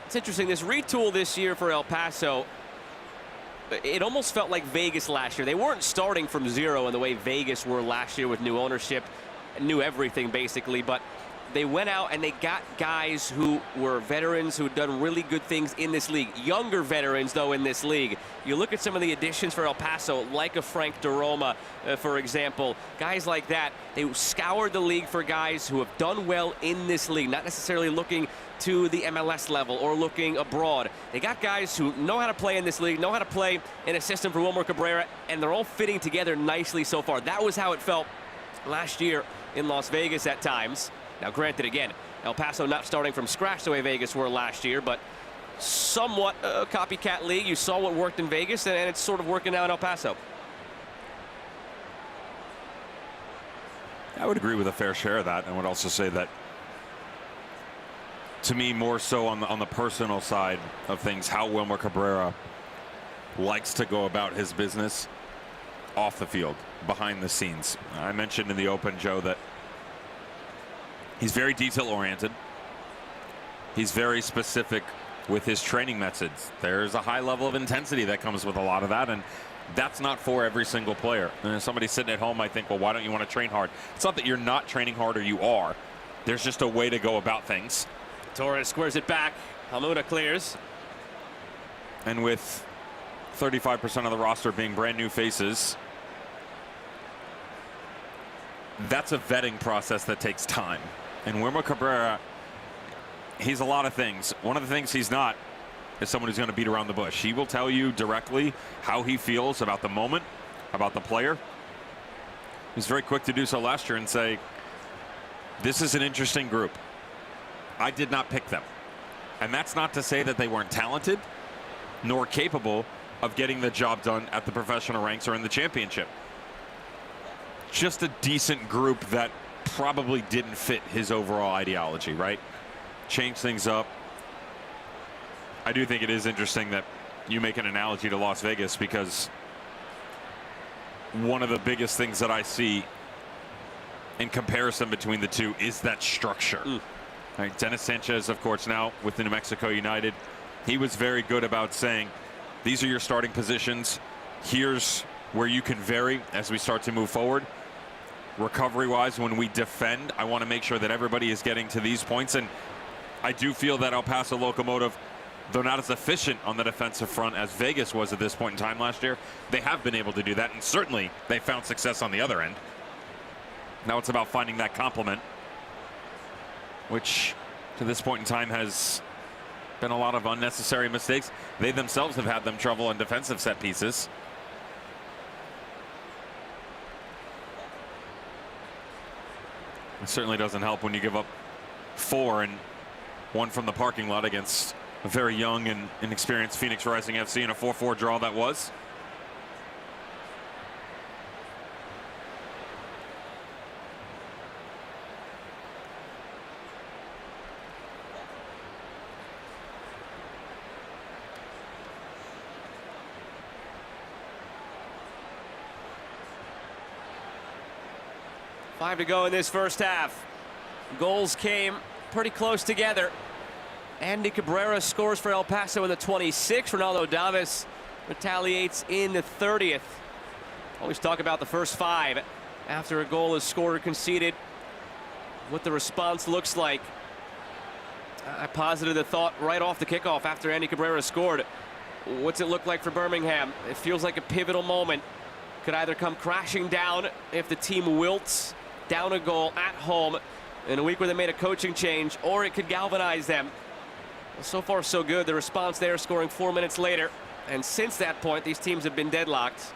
It's interesting, this retool this year for El Paso, it almost felt like Vegas last year. They weren't starting from zero in the way Vegas were last year with new ownership, new everything basically, but they went out and they got guys who were veterans who had done really good things in this league. Younger veterans, though, in this league. You look at some of the additions for El Paso, like a Frank DeRoma, for example. Guys like that, they scoured the league for guys who have done well in this league, not necessarily looking to the MLS level or looking abroad. They got guys who know how to play in this league, know how to play in a system for Wilmer Cabrera, and they're all fitting together nicely so far. That was how it felt last year in Las Vegas at times. Now, granted, again, El Paso not starting from scratch the way Vegas were last year, but somewhat a copycat league. You saw what worked in Vegas, and it's sort of working now in El Paso. I would agree with a fair share of that, and would also say that, to me, more so on the personal side of things, how Wilmer Cabrera likes to go about his business off the field, behind the scenes. I mentioned in the open, Joe, that he's very detail-oriented. He's very specific with his training methods. There's a high level of intensity that comes with a lot of that, and that's not for every single player. And if somebody's sitting at home, I think, well, why don't you want to train hard? It's not that you're not training hard, or you are. There's just a way to go about things. Torres squares it back. Almuda clears. And with 35% of the roster being brand new faces, that's a vetting process that takes time. And Wilmer Cabrera, he's a lot of things. One of the things he's not is someone who's going to beat around the bush. He will tell you directly how he feels about the moment, about the player. He was very quick to do so last year and say, this is an interesting group. I did not pick them. And that's not to say that they weren't talented nor capable of getting the job done at the professional ranks or in the championship. Just a decent group that probably didn't fit his overall ideology, right? Change things up. I do think it is interesting that you make an analogy to Las Vegas, because one of the biggest things that I see in comparison between the two is that structure. Right, Dennis Sanchez, of course, now with the New Mexico United, he was very good about saying, these are your starting positions. Here's where you can vary as we start to move forward. Recovery-wise, when we defend, I want to make sure that everybody is getting to these points. And I do feel that El Paso Locomotive though not as efficient on the defensive front as Vegas was at this point in time last year, they have been able to do that, and certainly they found success on the other end. Now it's about finding that complement, which to this point in time has been a lot of unnecessary mistakes. They themselves have had them trouble in defensive set pieces. It certainly doesn't help when you give up 4 and 1 from the parking lot against a very young and inexperienced Phoenix Rising FC in a 4-4 draw that was. Five to go in this first half. Goals came pretty close together. Andy Cabrera scores for El Paso in the 26th. Ronaldo Davis retaliates in the 30th. Always talk about the first 5 after a goal is scored or conceded, what the response looks like. I posited the thought right off the kickoff after Andy Cabrera scored. What's it look like for Birmingham? It feels like a pivotal moment. Could either come crashing down if the team wilts down a goal at home in a week where they made a coaching change, or it could galvanize them. Well, so far so good. The response there, scoring 4 minutes later, and since that point these teams have been deadlocked.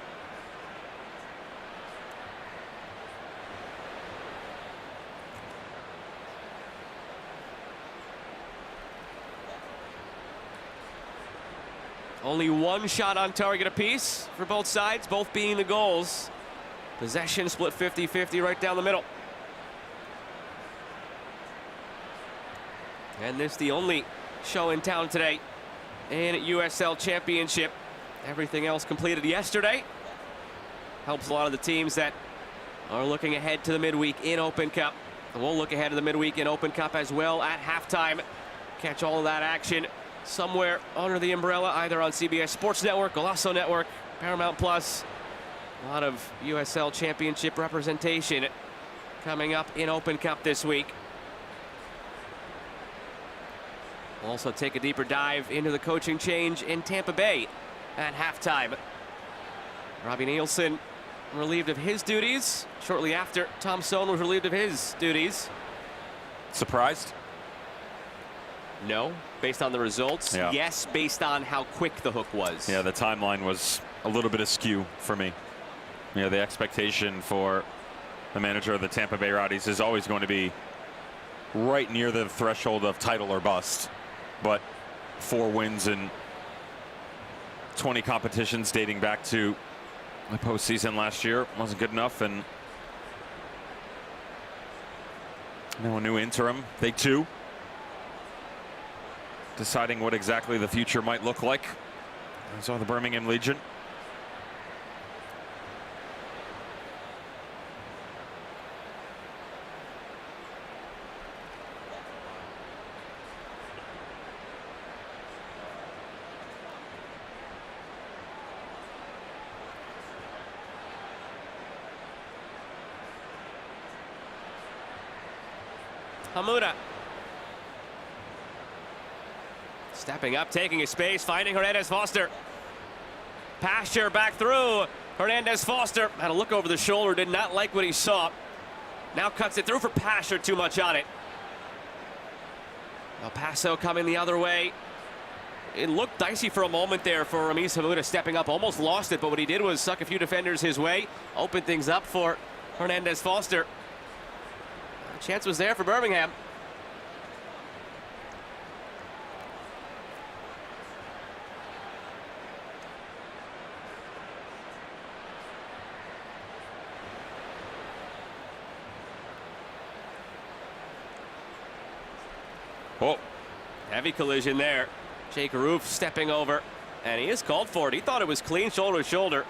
Only one shot on target apiece for both sides, both being the goals. Possession split 50-50 right down the middle. And this the only show in town today in USL Championship. Everything else completed yesterday. Helps a lot of the teams that are looking ahead to the midweek in Open Cup. And we'll look ahead to the midweek in Open Cup as well at halftime. Catch all of that action somewhere under the umbrella, either on CBS Sports Network, Golazo Network, Paramount Plus. A lot of USL Championship representation coming up in Open Cup this week. We'll also take a deeper dive into the coaching change in Tampa Bay at halftime. Robbie Nielsen relieved of his duties shortly after Tom Sohn was relieved of his duties. Surprised? No, based on the results. Yeah. Yes, based on how quick the hook was. Yeah, the timeline was a little bit askew for me. Yeah, the expectation for the manager of the Tampa Bay Rowdies is always going to be right near the threshold of title or bust. But 4 wins in 20 competitions dating back to the postseason last year wasn't good enough, and now a new interim. They too deciding what exactly the future might look like. I saw the Birmingham Legion. Hamuda stepping up, taking his space, finding Hernandez Foster. Pasture back through. Hernandez Foster had a look over the shoulder, did not like what he saw. Now cuts it through for Pasture, too much on it. El Paso coming the other way. It looked dicey for a moment there for Ramis Hamuda stepping up, almost lost it, but what he did was suck a few defenders his way, open things up for Hernandez Foster. A chance was there for Birmingham. Oh, heavy collision there. Jake Roof stepping over, and he is called for it. He thought it was clean shoulder to shoulder.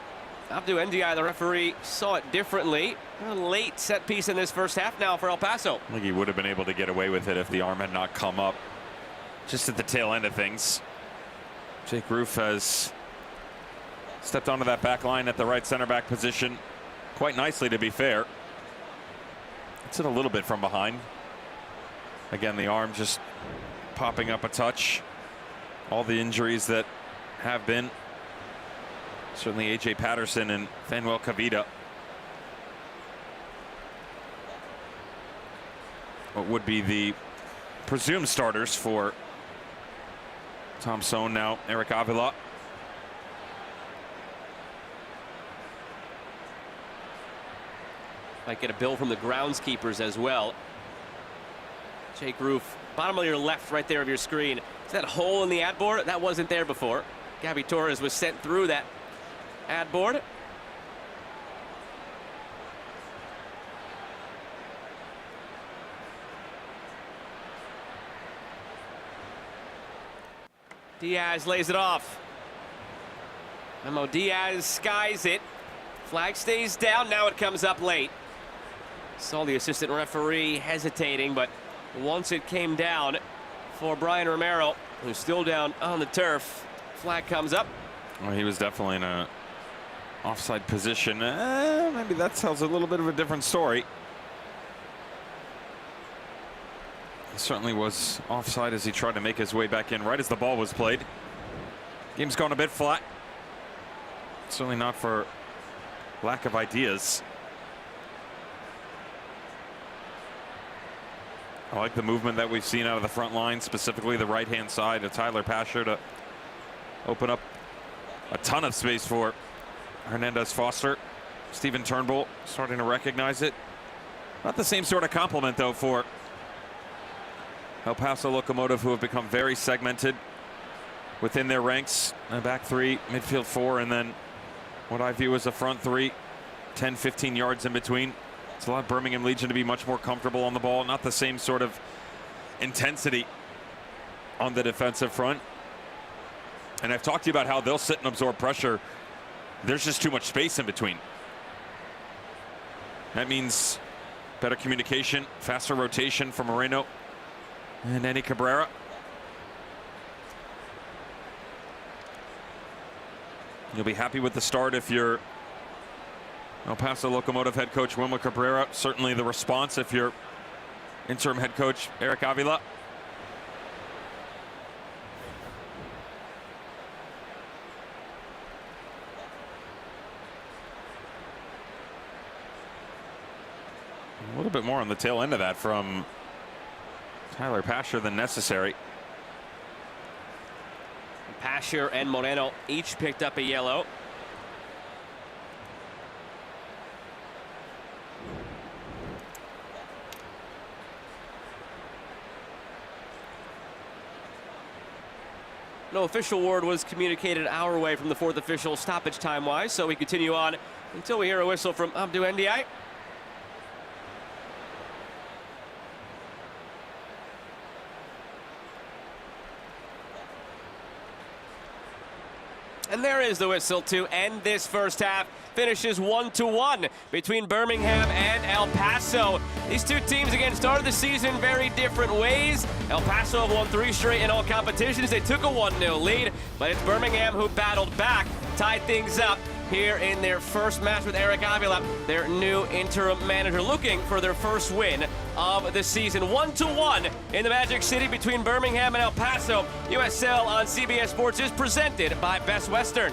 Abdu Ndiaye, the referee, saw it differently. A late set piece in this first half now for El Paso. I think he would have been able to get away with it if the arm had not come up just at the tail end of things. Jake Roof has stepped onto that back line at the right center back position quite nicely, to be fair. It's it a little bit from behind. Again, the arm just popping up a touch. all the injuries that have been. Certainly A.J. Patterson and Fanuel Kavita. What would be the presumed starters for Tom Sohn, now Eric Avila. Might get a bill from the groundskeepers as well. Jake Roof, bottom of your left right there of your screen. Is that hole in the ad board? That wasn't there before. Gabby Torres was sent through that ad board. Diaz lays it off. Memo Diaz skies it. Flag stays down. Now it comes up late. Saw the assistant referee hesitating, but once it came down for Brian Romero, who's still down on the turf, flag comes up. Well, he was definitely in a offside position. Maybe that tells a little bit of a different story. He certainly was offside as he tried to make his way back in right as the ball was played. Game's gone a bit flat. Certainly not for lack of ideas. I like the movement that we've seen out of the front line, specifically the right-hand side of Tyler Pasher to open up a ton of space for Hernandez Foster. Stephen Turnbull starting to recognize it. Not the same sort of compliment, though, for El Paso Locomotive, who have become very segmented within their ranks. A back three, midfield four, and then what I view as a front three, 10, 15 yards in between. It's allowed Birmingham Legion to be much more comfortable on the ball. Not the same sort of intensity on the defensive front. And I've talked to you about how they'll sit and absorb pressure. There's just too much space in between. That means better communication, faster rotation from Moreno and Eddie Cabrera. You'll be happy with the start if you're El Paso Locomotive head coach Wilmer Cabrera. Certainly the response if you're interim head coach Eric Avila. A little bit more on the tail end of that from Tyler Pasher than necessary. Pasher and Moreno each picked up a yellow. No official word was communicated our way from the fourth official stoppage time wise, so we continue on until we hear a whistle from Abdou Ndiaye. And there is the whistle to end this first half. Finishes 1-1 between Birmingham and El Paso. These two teams again started the season very different ways. El Paso have won 3 straight in all competitions. They took a 1-0 lead, but it's Birmingham who battled back, tied things up here in their first match with Eric Avila, their new interim manager, looking for their first win of the season. 1-1 in the Magic City between Birmingham and El Paso. USL on CBS Sports is presented by Best Western.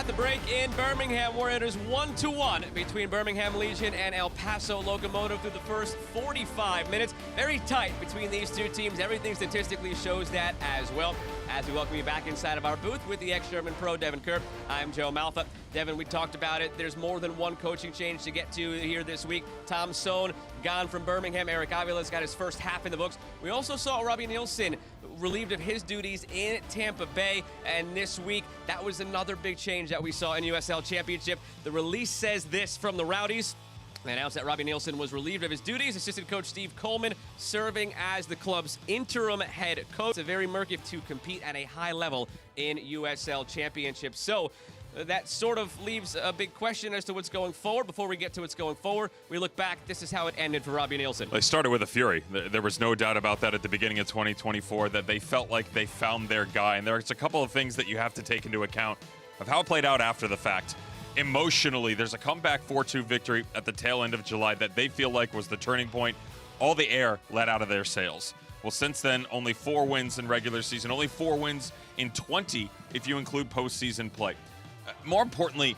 At the break in Birmingham, where it is 1-1 between Birmingham Legion and El Paso Locomotive through the first 45 minutes. Very tight between these two teams. Everything statistically shows that as well. As we welcome you back inside of our booth with the ex-Sherman Pro, Devin Kerr. I'm Joe Malfa. Devin, we talked about it. There's more than one coaching change to get to here this week. Tom Sohn gone from Birmingham. Eric Avila's got his first half in the books. We also saw Robbie Nielsen relieved of his duties in Tampa Bay. And this week, that was another big change that we saw in USL Championship. The release says this from the Rowdies. They announced that Robbie Nielsen was relieved of his duties. Assistant coach Steve Coleman serving as the club's interim head coach. It's a very murky to compete at a high level in USL Championship. So that sort of leaves a big question as to what's going forward. Before we get to what's going forward, we look back. This is how it ended for Robbie Nielsen. They started with a fury. There was no doubt about that at the beginning of 2024, that they felt like they found their guy. And there's a couple of things that you have to take into account of how it played out after the fact. Emotionally, there's a comeback 4-2 victory at the tail end of July that they feel like was the turning point. All the air let out of their sails. Well, since then, only 4 wins in regular season, only 4 wins in 20 if you include postseason play. More importantly,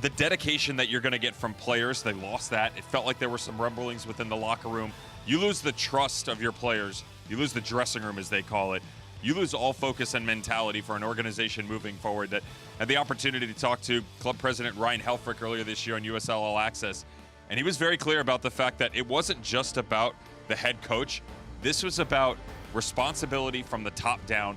the dedication that you're going to get from players, they lost that. It felt like there were some rumblings within the locker room. You lose the trust of your players. You lose the dressing room, as they call it. You lose all focus and mentality for an organization moving forward. That had the opportunity to talk to club president Ryan Helfrich earlier this year on USL All Access, and he was very clear about the fact that it wasn't just about the head coach. This was about responsibility from the top down,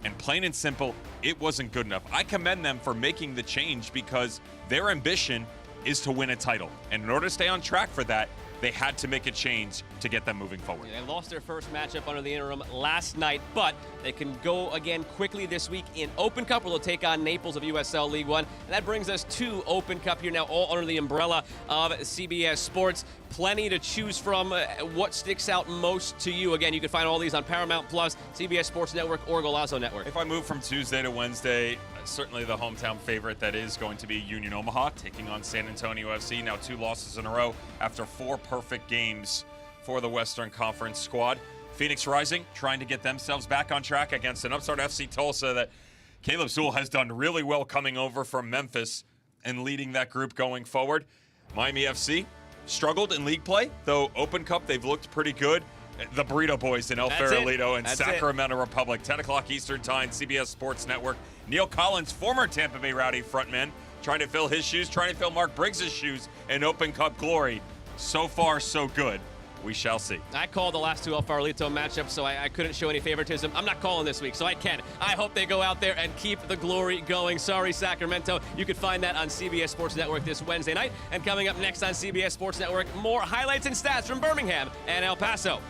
and plain and simple, it wasn't good enough. I commend them for making the change because their ambition is to win a title, and in order to stay on track for that, they had to make a change to get them moving forward. They lost their first matchup under the interim last night, but they can go again quickly this week in Open Cup, where they'll take on Naples of USL League One. And that brings us to Open Cup here now, all under the umbrella of CBS Sports. Plenty to choose from. What sticks out most to you? Again, you can find all these on Paramount Plus, CBS Sports Network, or Golazo Network. If I move from Tuesday to Wednesday, certainly the hometown favorite that is going to be Union Omaha taking on San Antonio FC. Now 2 losses in a row after 4 perfect games for the Western Conference squad. Phoenix Rising trying to get themselves back on track against an upstart FC Tulsa that Caleb Sewell has done really well coming over from Memphis and leading that group going forward. Miami FC struggled in league play, though Open Cup they've looked pretty good. The Burrito Boys in El Farolito and Sacramento Republic, 10 o'clock Eastern Time, CBS Sports Network. Neil Collins, former Tampa Bay Rowdy frontman, trying to fill his shoes, trying to fill Mark Briggs' shoes in Open Cup glory. So far, so good. We shall see. I called the last 2 El Farolito matchups, so I couldn't show any favoritism. I'm not calling this week, so I can. I hope they go out there and keep the glory going. Sorry, Sacramento. You can find that on CBS Sports Network this Wednesday night. And coming up next on CBS Sports Network, more highlights and stats from Birmingham and El Paso.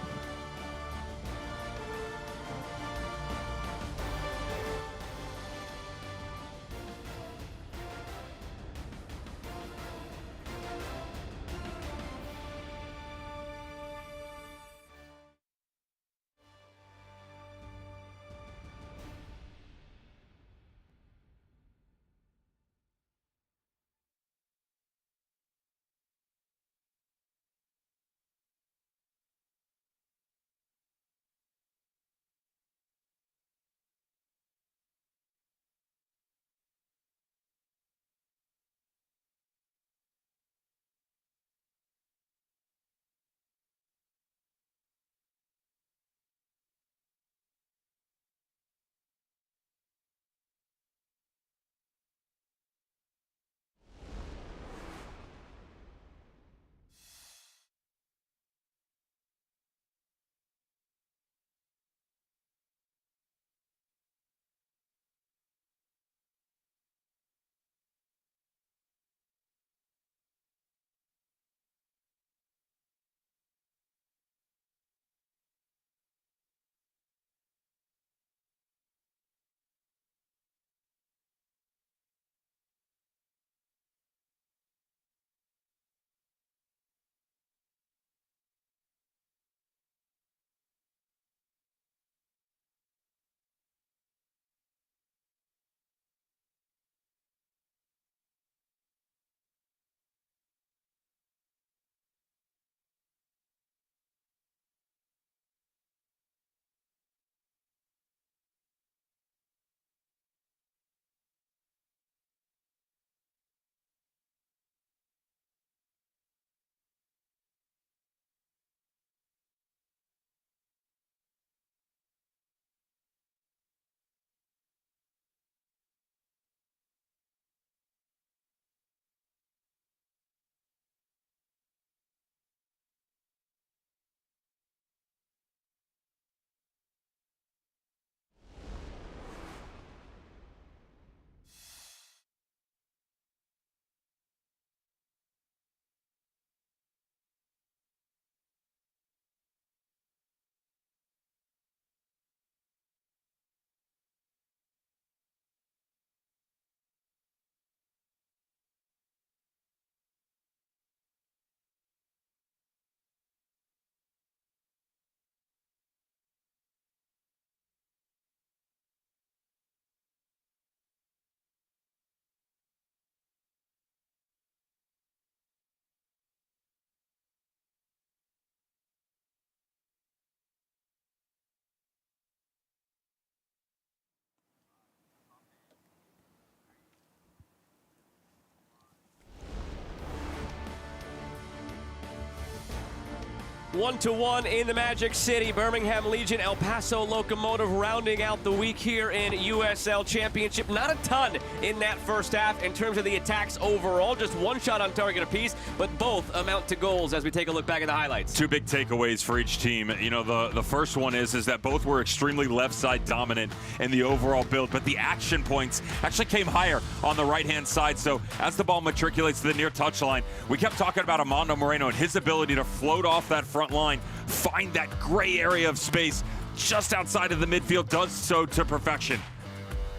1-1 in the Magic City. Birmingham Legion, El Paso Locomotive rounding out the week here in USL Championship. Not a ton in that first half in terms of the attacks overall. Just one shot on target apiece, but both amount to goals as we take a look back at the highlights. Two big takeaways for each team. You know, the first one is that both were extremely left side dominant in the overall build, but the action points actually came higher on the right-hand side. So as the ball matriculates to the near touchline, we kept talking about Armando Moreno and his ability to float off that front line, find that gray area of space just outside of the midfield, does so to perfection.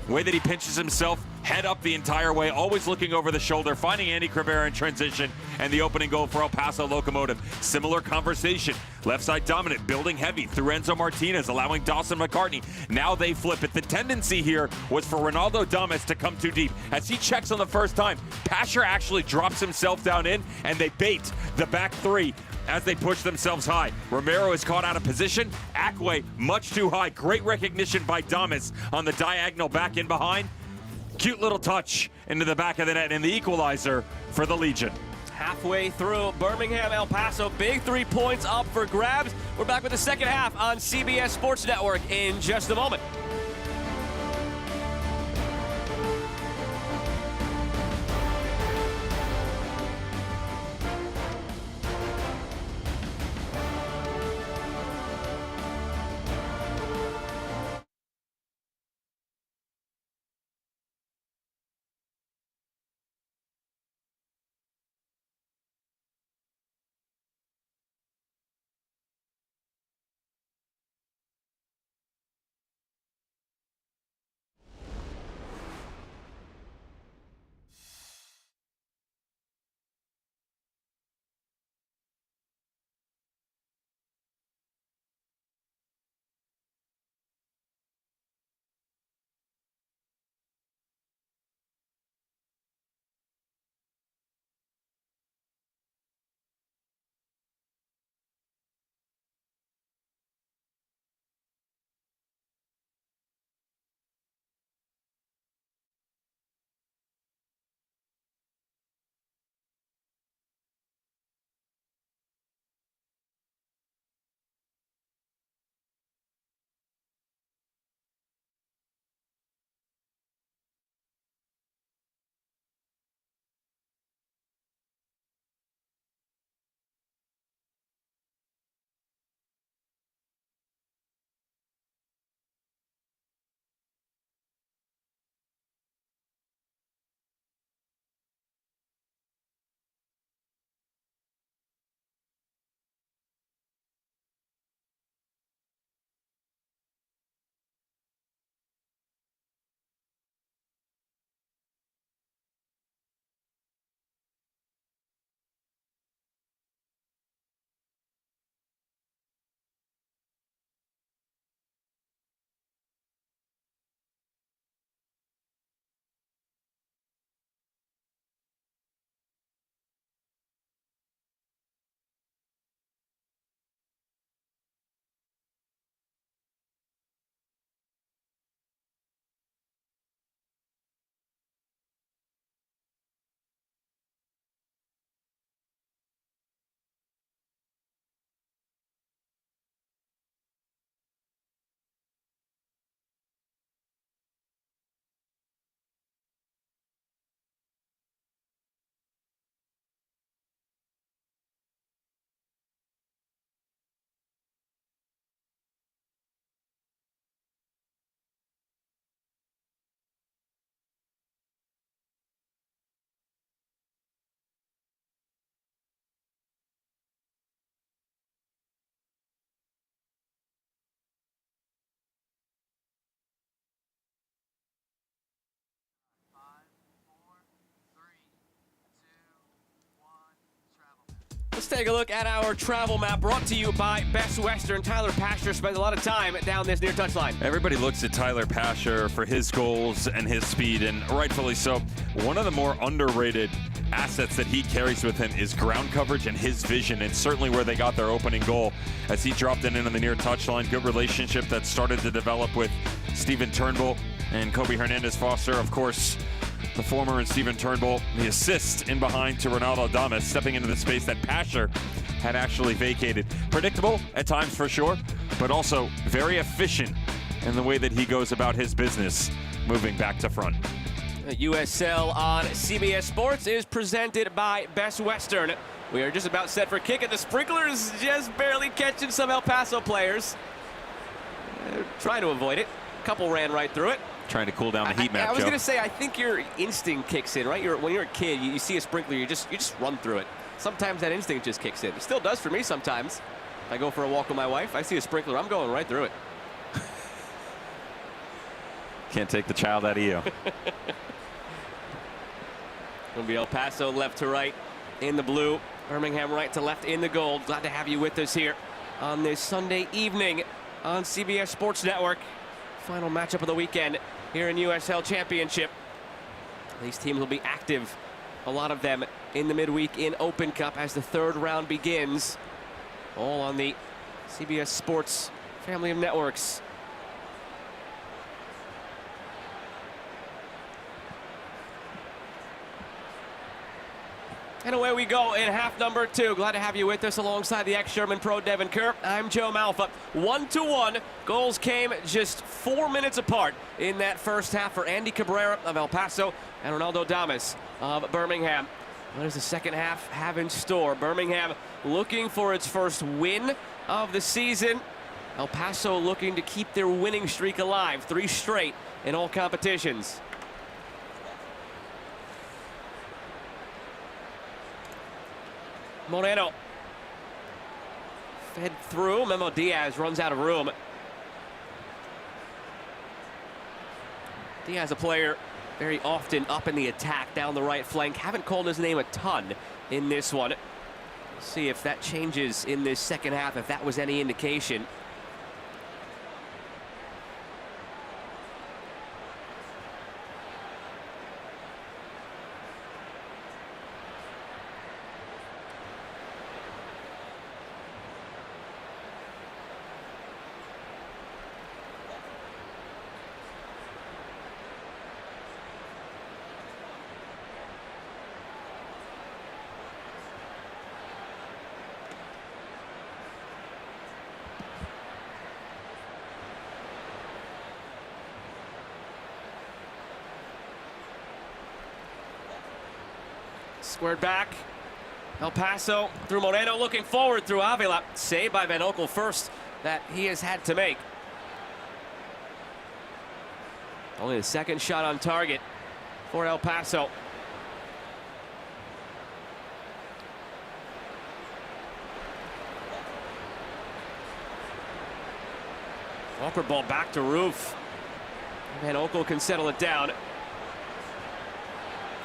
The way that he pinches himself, head up the entire way, always looking over the shoulder, finding Andy Cribera in transition, and the opening goal for El Paso Locomotive. Similar conversation, left side dominant, building heavy through Enzo Martinez, allowing Dawson McCartney. Now they flip it. The tendency here was for Ronaldo Damas to come too deep. As he checks on the first time, Pasher actually drops himself down in, and they bait the back three as they push themselves high. Romero is caught out of position. Ackway much too high. Great recognition by Damas on the diagonal back in behind. Cute little touch into the back of the net, and the equalizer for the Legion. Halfway through Birmingham, El Paso, big 3 points up for grabs. We're back with the second half on CBS Sports Network in just a moment. Let's take a look at our travel map brought to you by Best Western. Tyler Pasher spends a lot of time down this near touchline. Everybody looks at Tyler Pasher for his goals and his speed, and rightfully so. One of the more underrated assets that he carries with him is ground coverage and his vision, and certainly where they got their opening goal as he dropped it in on the near touchline. Good relationship that started to develop with Steven Turnbull and Kobe Hernandez-Foster, of course. The former and Steven Turnbull, the assist in behind to Ronaldo Damas, stepping into the space that Pasher had actually vacated. Predictable at times for sure, but also very efficient in the way that he goes about his business, moving back to front. USL on CBS Sports is presented by Best Western. We are just about set for kick, and the sprinklers just barely catching some El Paso players. Trying to avoid it. A couple ran right through it. Trying to cool down the heat map, I was Joe. going to say, I think your instinct kicks in, right? When you're a kid, you see a sprinkler, you just run through it. Sometimes that instinct just kicks in. It still does for me sometimes. If I go for a walk with my wife, I see a sprinkler, I'm going right through it. Can't take the child out of you. It'll be El Paso left to right in the blue. Birmingham right to left in the gold. Glad to have you with us here on this Sunday evening on CBS Sports Network. Final matchup of the weekend here in USL Championship. These teams will be active, a lot of them in the midweek in Open Cup as the third round begins. All on the CBS Sports family of networks. And away we go in half number 2. Glad to have you with us alongside the ex-Sherman pro Devin Kerr. I'm Joe Malfa. 1-1. Goals came just 4 minutes apart in that first half for Andy Cabrera of El Paso and Ronaldo Damas of Birmingham. What does the second half have in store? Birmingham looking for its first win of the season. El Paso looking to keep their winning streak alive. 3 straight in all competitions. Moreno fed through. Memo Diaz runs out of room. Diaz, a player very often up in the attack down the right flank. Haven't called his name a ton in this one. We'll see if that changes in this second half, if that was any indication. Squared back. El Paso through Moreno, looking forward through Avila. Saved by Van Oekel first that he has had to make. Only the second shot on target for El Paso. Awkward ball back to Roof. Van Oekel can settle it down.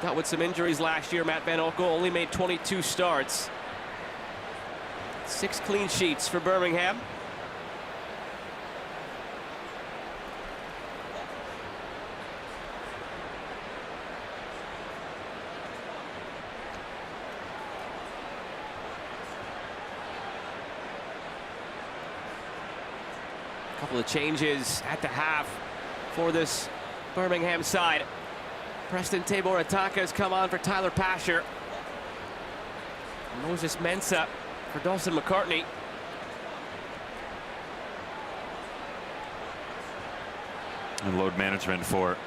Dealt with some injuries last year. Matt Van Oekel only made 22 starts. 6 clean sheets for Birmingham. A couple of changes at the half for this Birmingham side. Preston Tabor Ataka has come on for Tyler Pasher. Moses Mensah for Dawson McCartney. And load management for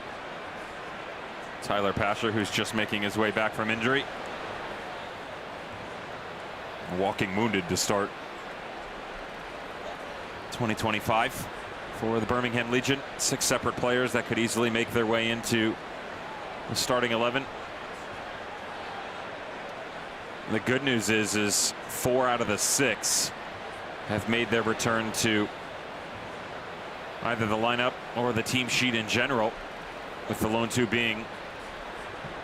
Tyler Pasher, who's just making his way back from injury. Walking wounded to start 2025 for the Birmingham Legion. 6 separate players that could easily make their way into the starting 11. The good news is 4 out of the 6 have made their return to either the lineup or the team sheet in general, with the lone 2 being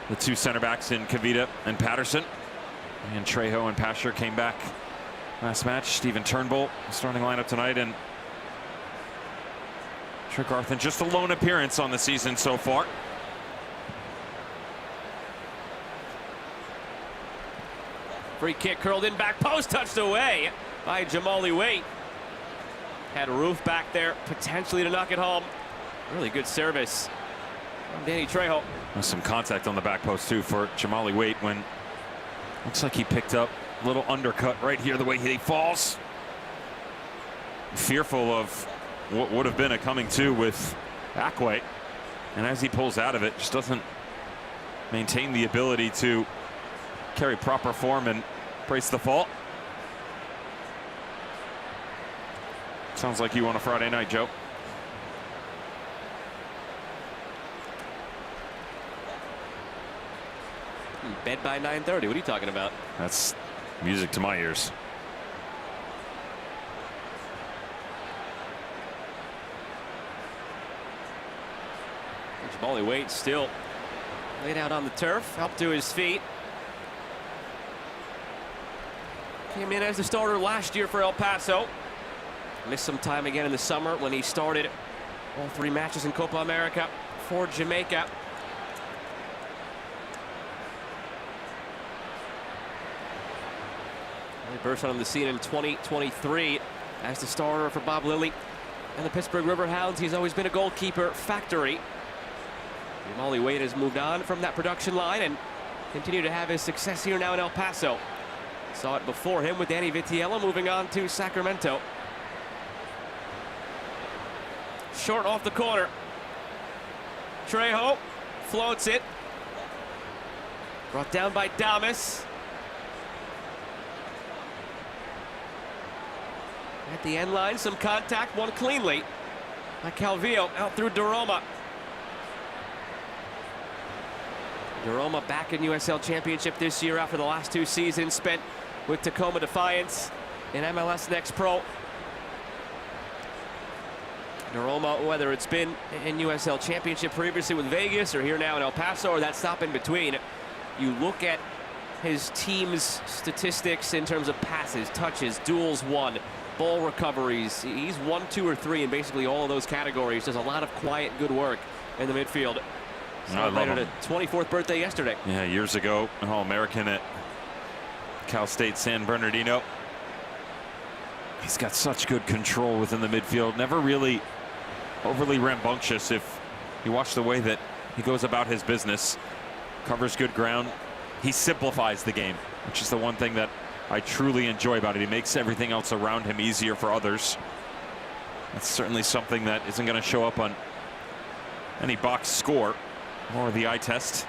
the 2 center backs in Kavita and Patterson. And Trejo and Pasher came back last match. Stephen Turnbull starting lineup tonight, and Trick Arthan just a lone appearance on the season so far. Free kick curled in, back post, touched away by Jamali Waite. Had Roof back there, potentially to knock it home. Really good service from Danny Trejo. There's some contact on the back post too for Jamali Waite, when looks like he picked up Little undercut right here, the way he falls. Fearful of what would have been a coming to with Akwe. And as he pulls out of it, just doesn't maintain the ability to carry proper form and brace the fall. Sounds like you on a Friday night, Joe. Bed by 9:30. What are you talking about? That's music to my ears. Jamali Waite still laid out on the turf, up to his feet. Came in as the starter last year for El Paso. Missed some time again in the summer when he started all 3 matches in Copa America for Jamaica. He burst on the scene in 2023 as the starter for Bob Lilly and the Pittsburgh Riverhounds. He's always been a goalkeeper factory. Jamali Waite has moved on from that production line and continued to have his success here now in El Paso. Saw it before him with Danny Vitiello moving on to Sacramento. Short off the corner. Trejo floats it. Brought down by Damas. At the end line, some contact, won cleanly by Calvillo, out through Doroma. Doroma back in USL Championship this year after the last 2 seasons spent with Tacoma Defiance in MLS Next Pro. Doroma, whether it's been in USL Championship previously with Vegas or here now in El Paso or that stop in between, you look at his team's statistics in terms of passes, touches, duels won, ball recoveries. He's 1, 2, or 3 in basically all of those categories. Does a lot of quiet, good work in the midfield. Celebrated a 24th birthday yesterday. Yeah, years ago, All-American at Cal State San Bernardino. He's got such good control within the midfield. Never really overly rambunctious if you watch the way that he goes about his business. Covers good ground. He simplifies the game, which is the one thing that I truly enjoy about it. He makes everything else around him easier for others. That's certainly something that isn't going to show up on any box score or the eye test.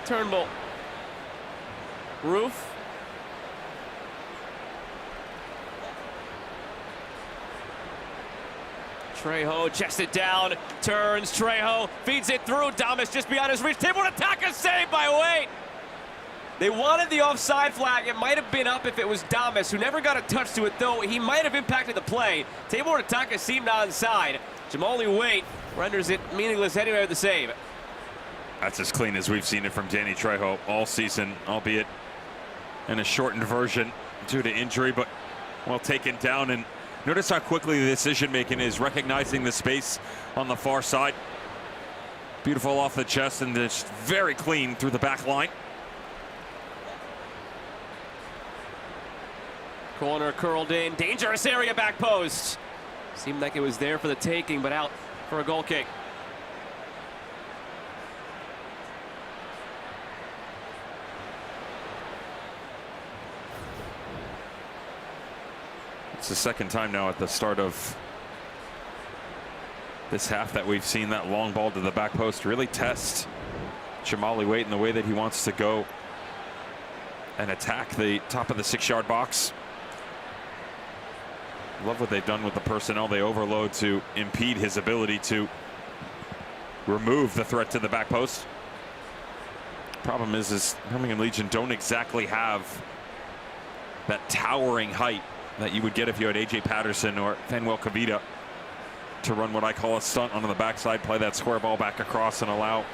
Turnbull. Roof. Trejo chested down, turns, Trejo feeds it through, Damas just beyond his reach. Table attack, a save by Waite. They wanted the offside flag. It might have been up if it was Damas, who never got a touch to it, though. He might have impacted the play. Table attack seemed onside. Jamali Waite renders it meaningless anyway with the save. That's as clean as we've seen it from Danny Trejo all season, albeit in a shortened version due to injury, but well taken down. And notice how quickly the decision making is, recognizing the space on the far side. Beautiful off the chest and just very clean through the back line. Corner curled in, dangerous area, back post. Seemed like it was there for the taking, but out for a goal kick. It's the second time now at the start of this half that we've seen that long ball to the back post really test Jamali Waite in the way that he wants to go and attack the top of the 6-yard box. Love what they've done with the personnel they overload to impede his ability to remove the threat to the back post. Problem is Birmingham Legion don't exactly have that towering height that you would get if you had A.J. Patterson or Fanuel Kavita to run what I call a stunt onto the backside, play that square ball back across and allow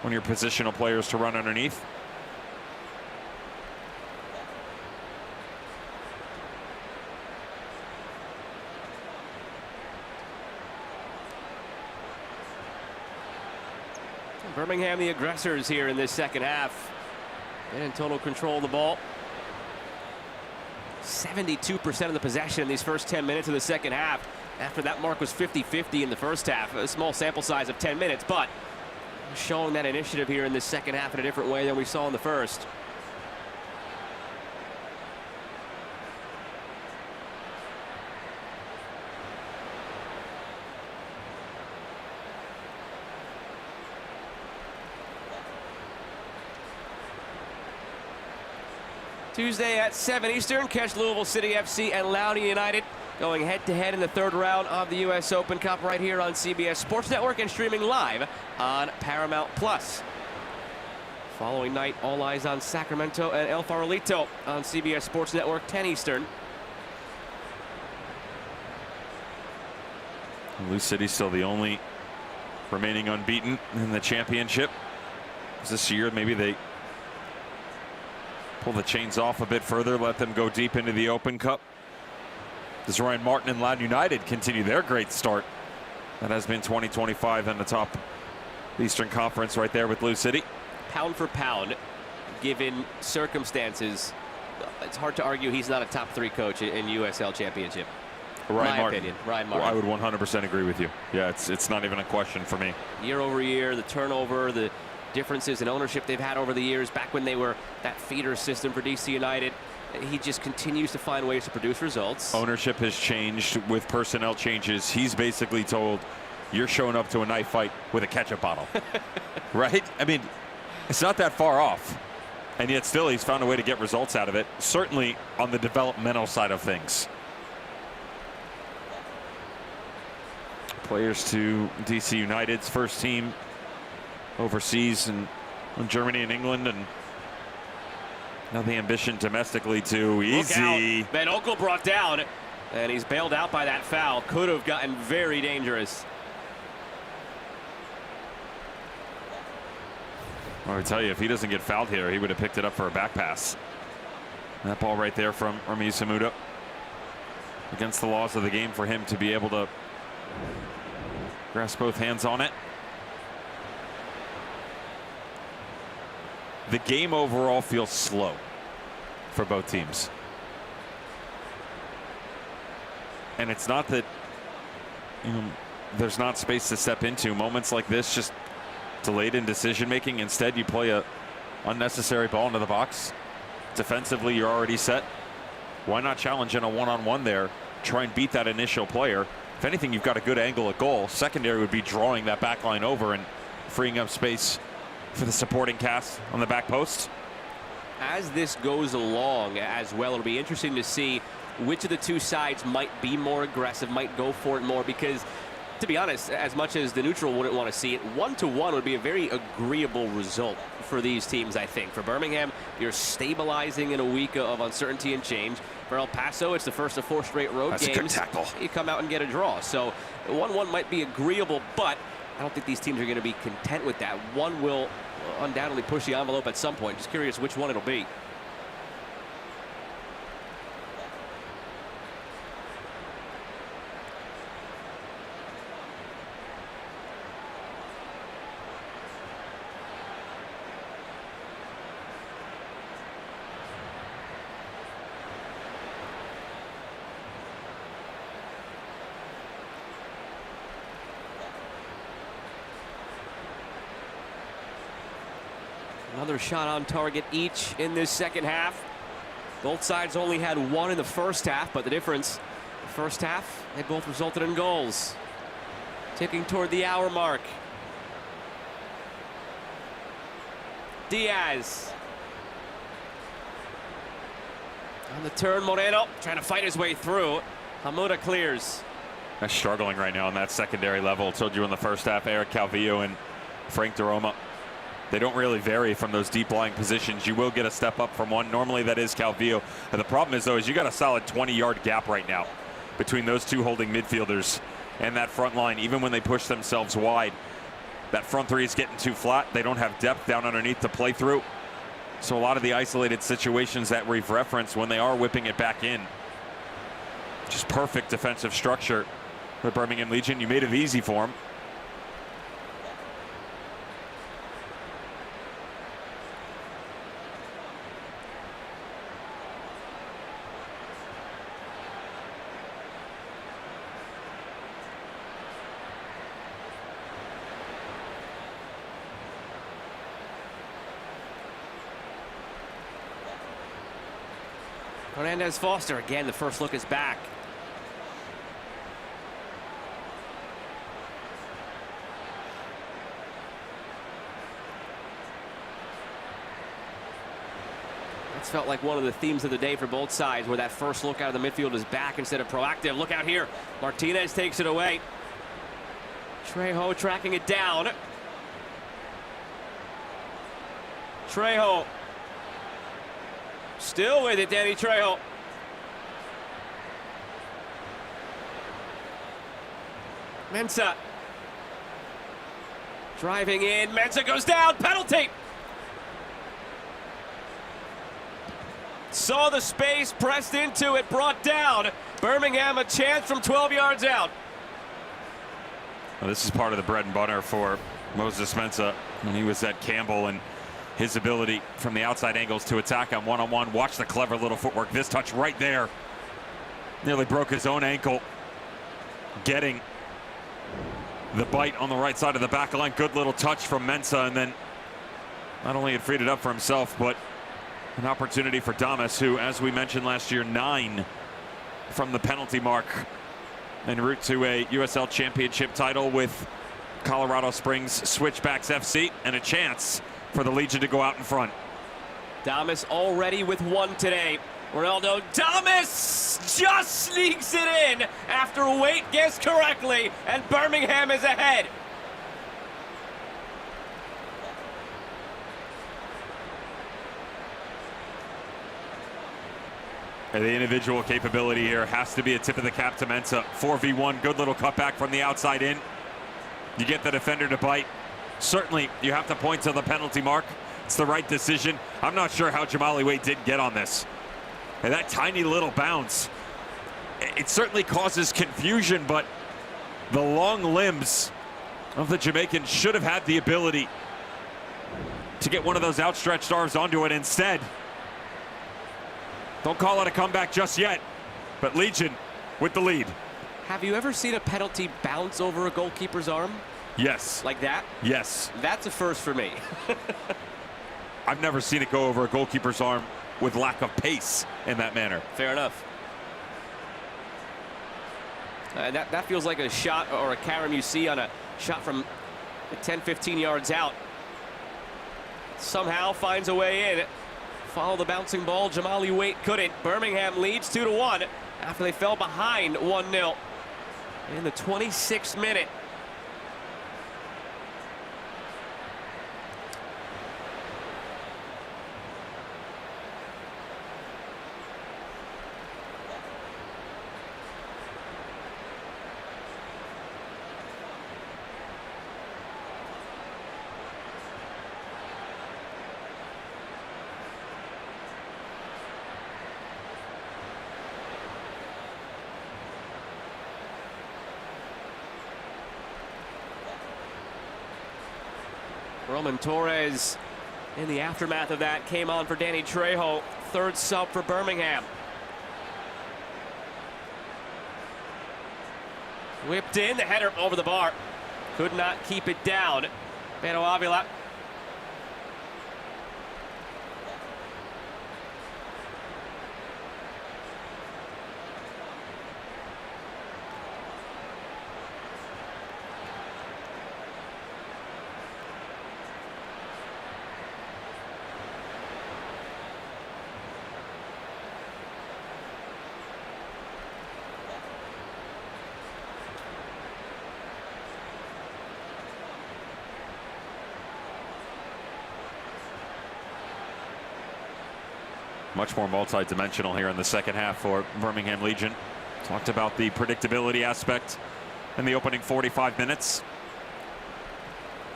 one of your positional players to run underneath. Birmingham, the aggressors here in this second half. Been in total control of the ball. 72% of the possession in these first 10 minutes of the second half. After that mark was 50-50 in the first half. A small sample size of 10 minutes, but showing that initiative here in the second half in a different way than we saw in the first. Tuesday at 7 Eastern, catch Louisville City FC and Loudoun United going head-to-head in the third round of the U.S. Open Cup right here on CBS Sports Network and streaming live on Paramount+. Following night, all eyes on Sacramento and El Farolito on CBS Sports Network, 10 Eastern. Lou City still the only remaining unbeaten in the championship. This year, maybe they pull the chains off a bit further, let them go deep into the Open Cup. Does Ryan Martin and Loudoun United continue their great start? That has been 2025 in the top Eastern Conference right there with Lou City. Pound for pound, given circumstances, it's hard to argue he's not a top 3 coach in USL Championship. Ryan Martin. Opinion, Ryan Martin. Well, I would 100% agree with you. Yeah, it's not even a question for me. Year over year, the turnover, the differences in ownership they've had over the years, back when they were that feeder system for DC United, he just continues to find ways to produce results. Ownership has changed with personnel changes. He's basically told, you're showing up to a knife fight with a ketchup bottle. Right? I mean, it's not that far off. And yet still he's found a way to get results out of it, certainly on the developmental side of things. Players to DC United's first team overseas and in Germany and England, and now the ambition domestically too easy. Van Oekel brought down, and he's bailed out by that foul. Could have gotten very dangerous. I would tell you, if he doesn't get fouled here, he would have picked it up for a back pass. And that ball right there from Rami Samuda. Against the laws of the game for him to be able to grasp both hands on it. The game overall feels slow for both teams. And it's not that, you know, there's not space to step into. Moments like this just delayed in decision making. Instead, you play a unnecessary ball into the box. Defensively, you're already set. Why not challenge in a one-on-one there? Try and beat that initial player. If anything, you've got a good angle at goal. Secondary would be drawing that back line over and freeing up space for the supporting cast on the back post. As this goes along as well, it'll be interesting to see which of the two sides might be more aggressive, might go for it more, because to be honest, as much as the neutral wouldn't want to see it, 1-1 would be a very agreeable result for these teams, I think. For Birmingham, you're stabilizing in a week of uncertainty and change. For El Paso, it's the first of 4 straight road games. That's a good tackle. You come out and get a draw. So 1-1 might be agreeable, but I don't think these teams are going to be content with that. One will undoubtedly push the envelope at some point. Just curious which one it'll be. Another shot on target each in this second half. Both sides only had one in the first half, but the difference, the first half, they both resulted in goals. Ticking toward the hour mark. Diaz. On the turn, Moreno trying to fight his way through. Hamuda clears. They're struggling right now on that secondary level. Told you in the first half, Eric Calvillo and Frank DeRoma They don't really vary from those deep lying positions. You will get a step up from one. Normally that is Calvillo. And the problem is, though, is you got a solid 20-yard gap right now between those two holding midfielders and that front line. Even when they push themselves wide, that front three is getting too flat. They don't have depth down underneath to play through. So a lot of the isolated situations that we've referenced when they are whipping it back in, just perfect defensive structure for Birmingham Legion. You made it easy for them. Hernandez Foster, again, the first look is back. It's felt like one of the themes of the day for both sides, where that first look out of the midfield is back instead of proactive. Look out here. Martinez takes it away. Trejo tracking it down. Trejo. Still with it, Danny Trejo. Mensah. Driving in. Mensah goes down. Penalty. Saw the space, pressed into it, brought down. Birmingham a chance from 12 yards out. Well, this is part of the bread and butter for Moses Mensah when he was at Campbell, and his ability from the outside angles to attack on one-on-one. Watch the clever little footwork. This touch right there. Nearly broke his own ankle. Getting the bite on the right side of the back line. Good little touch from Mensah, and then not only had freed it up for himself, but an opportunity for Damas, who, as we mentioned last year, 9 from the penalty mark en route to a USL Championship title with Colorado Springs Switchbacks FC, and a chance for the Legion to go out in front. Damas already with 1 today. Ronaldo Damas just sneaks it in after Waite guessed correctly, and Birmingham is ahead. And the individual capability here has to be a tip of the cap to Mensah. 4v1, good little cutback from the outside in. You get the defender to bite. Certainly, you have to point to the penalty mark. It's the right decision. I'm not sure how Jamali Waite did get on this. And that tiny little bounce, it certainly causes confusion, but the long limbs of the Jamaican should have had the ability to get one of those outstretched arms onto it instead. Don't call it a comeback just yet, but Legion with the lead. Have you ever seen a penalty bounce over a goalkeeper's arm? Yes. Like that? Yes. That's a first for me. I've never seen it go over a goalkeeper's arm with lack of pace in that manner. Fair enough. That feels like a shot or a carom you see on a shot from 10-15 yards out. Somehow finds a way in. Follow the bouncing ball. Jamali Waite couldn't. Birmingham leads 2-1 after they fell behind 1-0 in the 26th minute. Roman Torres, in the aftermath of that, came on for Danny Trejo, third sub for Birmingham. Whipped in, the header over the bar. Could not keep it down. Beno Avila. much more multi-dimensional here in the second half for Birmingham Legion. Talked about the predictability aspect in the opening 45 minutes.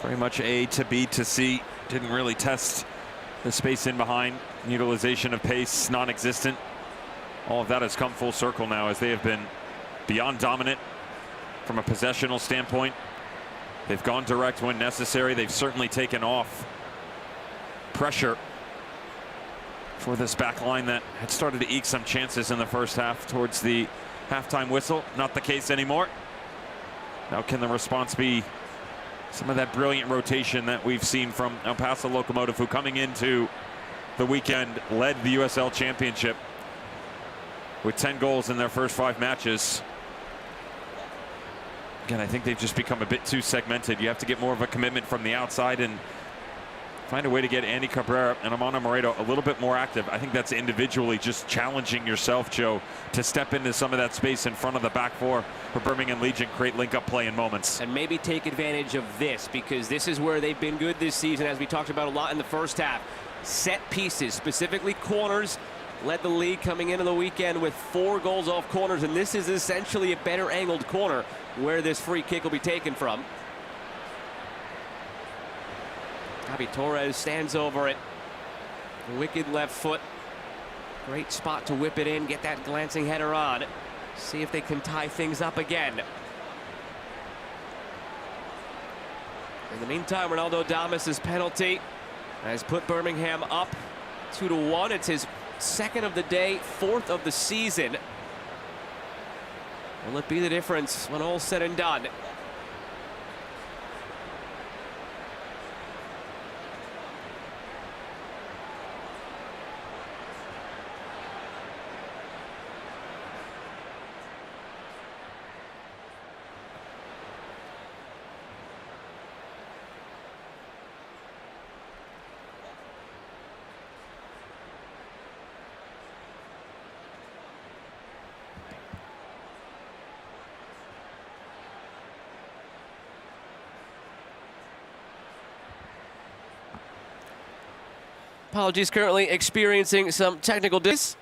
Very much A to B to C. Didn't really test the space in behind. Utilization of pace, non-existent. All of that has come full circle now as they have been beyond dominant from a possessional standpoint. They've gone direct when necessary. They've certainly taken off pressure for this back line that had started to eke some chances in the first half towards the halftime whistle. Not the case anymore. Now can the response be some of that brilliant rotation that we've seen from El Paso Locomotive, who coming into the weekend led the USL Championship with 10 goals in their first 5 matches. Again, I think they've just become a bit too segmented. You have to get more of a commitment from the outside and find a way to get Andy Cabrera and Amanda Moreto a little bit more active. I think that's individually just challenging yourself, Joe, to step into some of that space in front of the back four for Birmingham Legion, create link-up play in moments. And maybe take advantage of this, because this is where they've been good this season, as we talked about a lot in the first half. Set pieces, specifically corners, led the league coming into the weekend with 4 goals off corners, and this is essentially a better angled corner where this free kick will be taken from. Javi Torres stands over it. Wicked left foot. Great spot to whip it in, get that glancing header on. See if they can tie things up again. In the meantime, Ronaldo Damas's penalty has put Birmingham up 2-1. It's his 2nd of the day, 4th of the season. Will it be the difference when all's said and done? Apologies, currently experiencing some technical difficulties.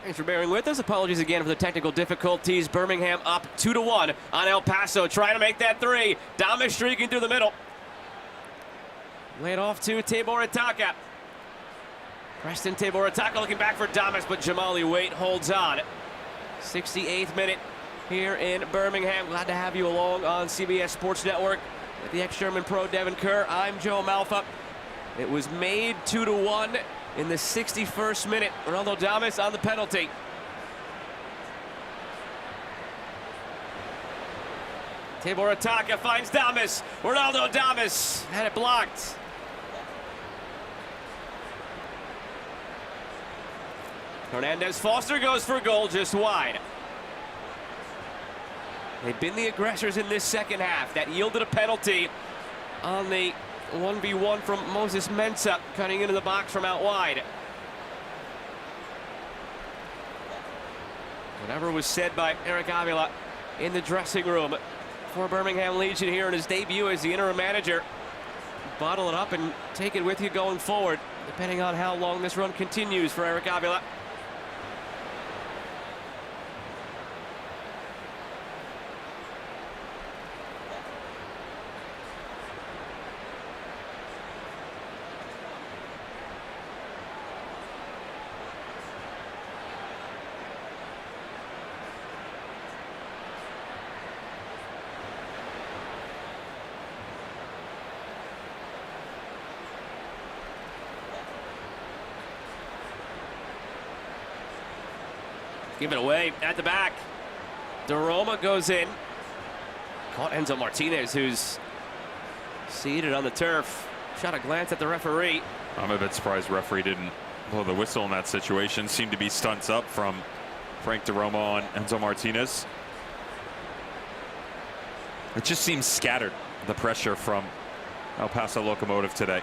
Thanks for bearing with us. Apologies again for the technical difficulties. Birmingham up 2-1 on El Paso, trying to make that 3. Damas streaking through the middle. Laid off to Tabor Ataka. Preston Tabor Ataka looking back for Damas, but Jamali Waite holds on. 68th minute here in Birmingham. Glad to have you along on CBS Sports Network with the ex-German pro Devin Kerr. I'm Joe Malfa. It was made 2-1 in the 61st minute. Ronaldo Damas on the penalty. Tabor Ataka finds Damas. Ronaldo Damas had it blocked. Hernandez Foster goes for a goal just wide. They've been the aggressors in this second half. That yielded a penalty on the 1v1 from Moses Mensah, cutting into the box from out wide. Whatever was said by Eric Avila in the dressing room for Birmingham Legion here in his debut as the interim manager. Bottle it up and take it with you going forward. depending on how long this run continues for Eric Avila. Give it away at the back. Daroma goes in. Caught Enzo Martinez, who's seated on the turf. Shot a glance at the referee. I'm a bit surprised referee didn't blow the whistle in that situation. Seemed to be stunts up from Frank Daroma on Enzo Martinez. It just seems scattered, the pressure from El Paso Locomotive today.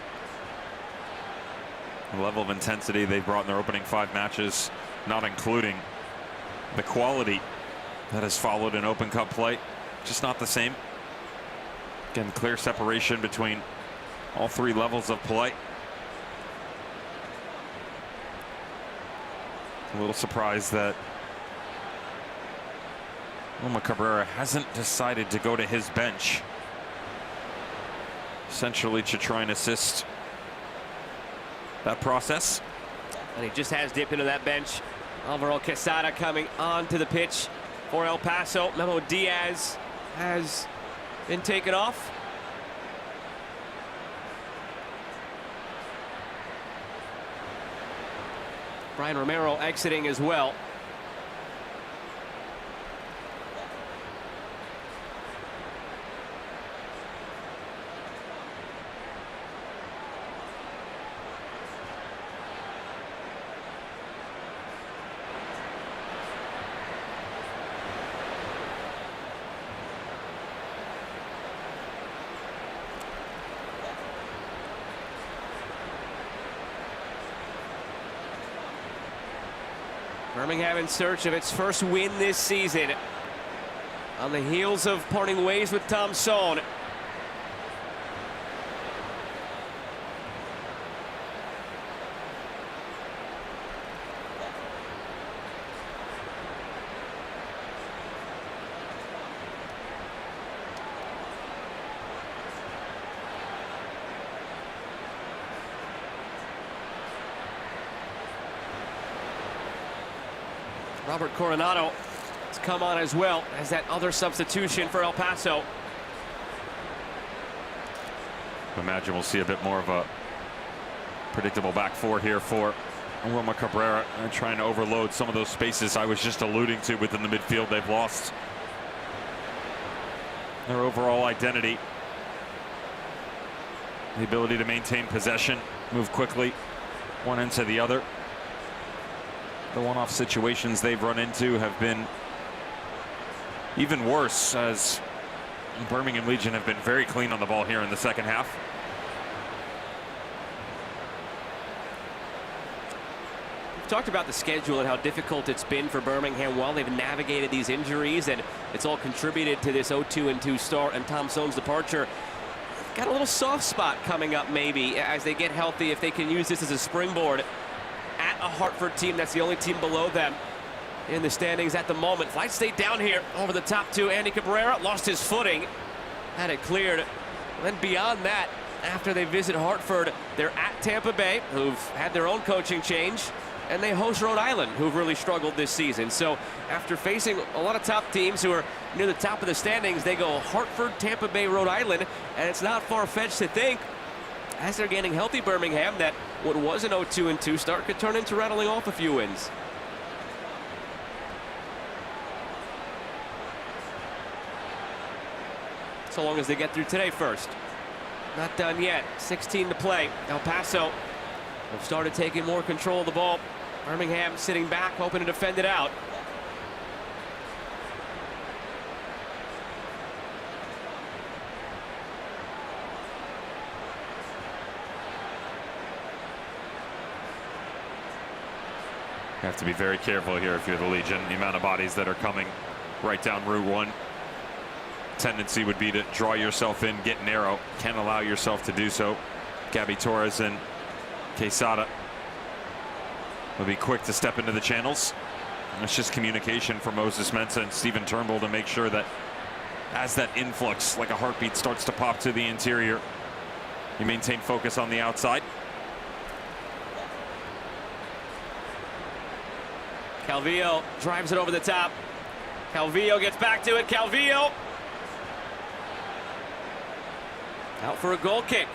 The level of intensity they've brought in their opening 5 matches, not including the quality that has followed in Open Cup play, just not the same. Again, clear separation between all 3 levels of play. A little surprised that Loma Cabrera hasn't decided to go to his bench, essentially to try and assist that process. And he just has dipped into that bench. Alvaro Quesada coming onto the pitch for El Paso. Memo Diaz has been taken off. Brian Romero exiting as well. Birmingham in search of its first win this season, on the heels of parting ways with Tom Son. Robert Coronado has come on as well as that other substitution for El Paso. I imagine we'll see a bit more of a predictable back 4 here for Loma Cabrera, and trying to overload some of those spaces I was just alluding to within the midfield. They've lost their overall identity, the ability to maintain possession, move quickly one end to the other. The one-off situations they've run into have been even worse, as Birmingham Legion have been very clean on the ball here in the second half. We've talked about the schedule and how difficult it's been for Birmingham while they've navigated these injuries, and it's all contributed to this 0-2 start and Tom Son's departure. Got a little soft spot coming up maybe as they get healthy, if they can use this as a springboard at a Hartford team that's the only team below them in the standings at the moment. Flight stayed down here over the top 2. Andy Cabrera lost his footing, had it cleared. Then beyond that, after they visit Hartford, they're at Tampa Bay, who've had their own coaching change, and they host Rhode Island, who've really struggled this season. So after facing a lot of top teams who are near the top of the standings, they go Hartford, Tampa Bay, Rhode Island, and it's not far-fetched to think, as they're getting healthy, Birmingham, that what was an 0-2 start could turn into rattling off a few wins. So long as they get through today first. Not done yet. 16 to play. El Paso have started taking more control of the ball. Birmingham sitting back, hoping to defend it out. You have to be very careful here if you're the Legion. The amount of bodies that are coming right down Route 1. Tendency would be to draw yourself in, get narrow. Can't allow yourself to do so. Gabby Torres and Quesada will be quick to step into the channels. It's just communication for Moses Mensah and Stephen Turnbull to make sure that as that influx like a heartbeat starts to pop to the interior, you maintain focus on the outside. Calvillo drives it over the top. Calvillo gets back to it. Calvillo out for a goal kick.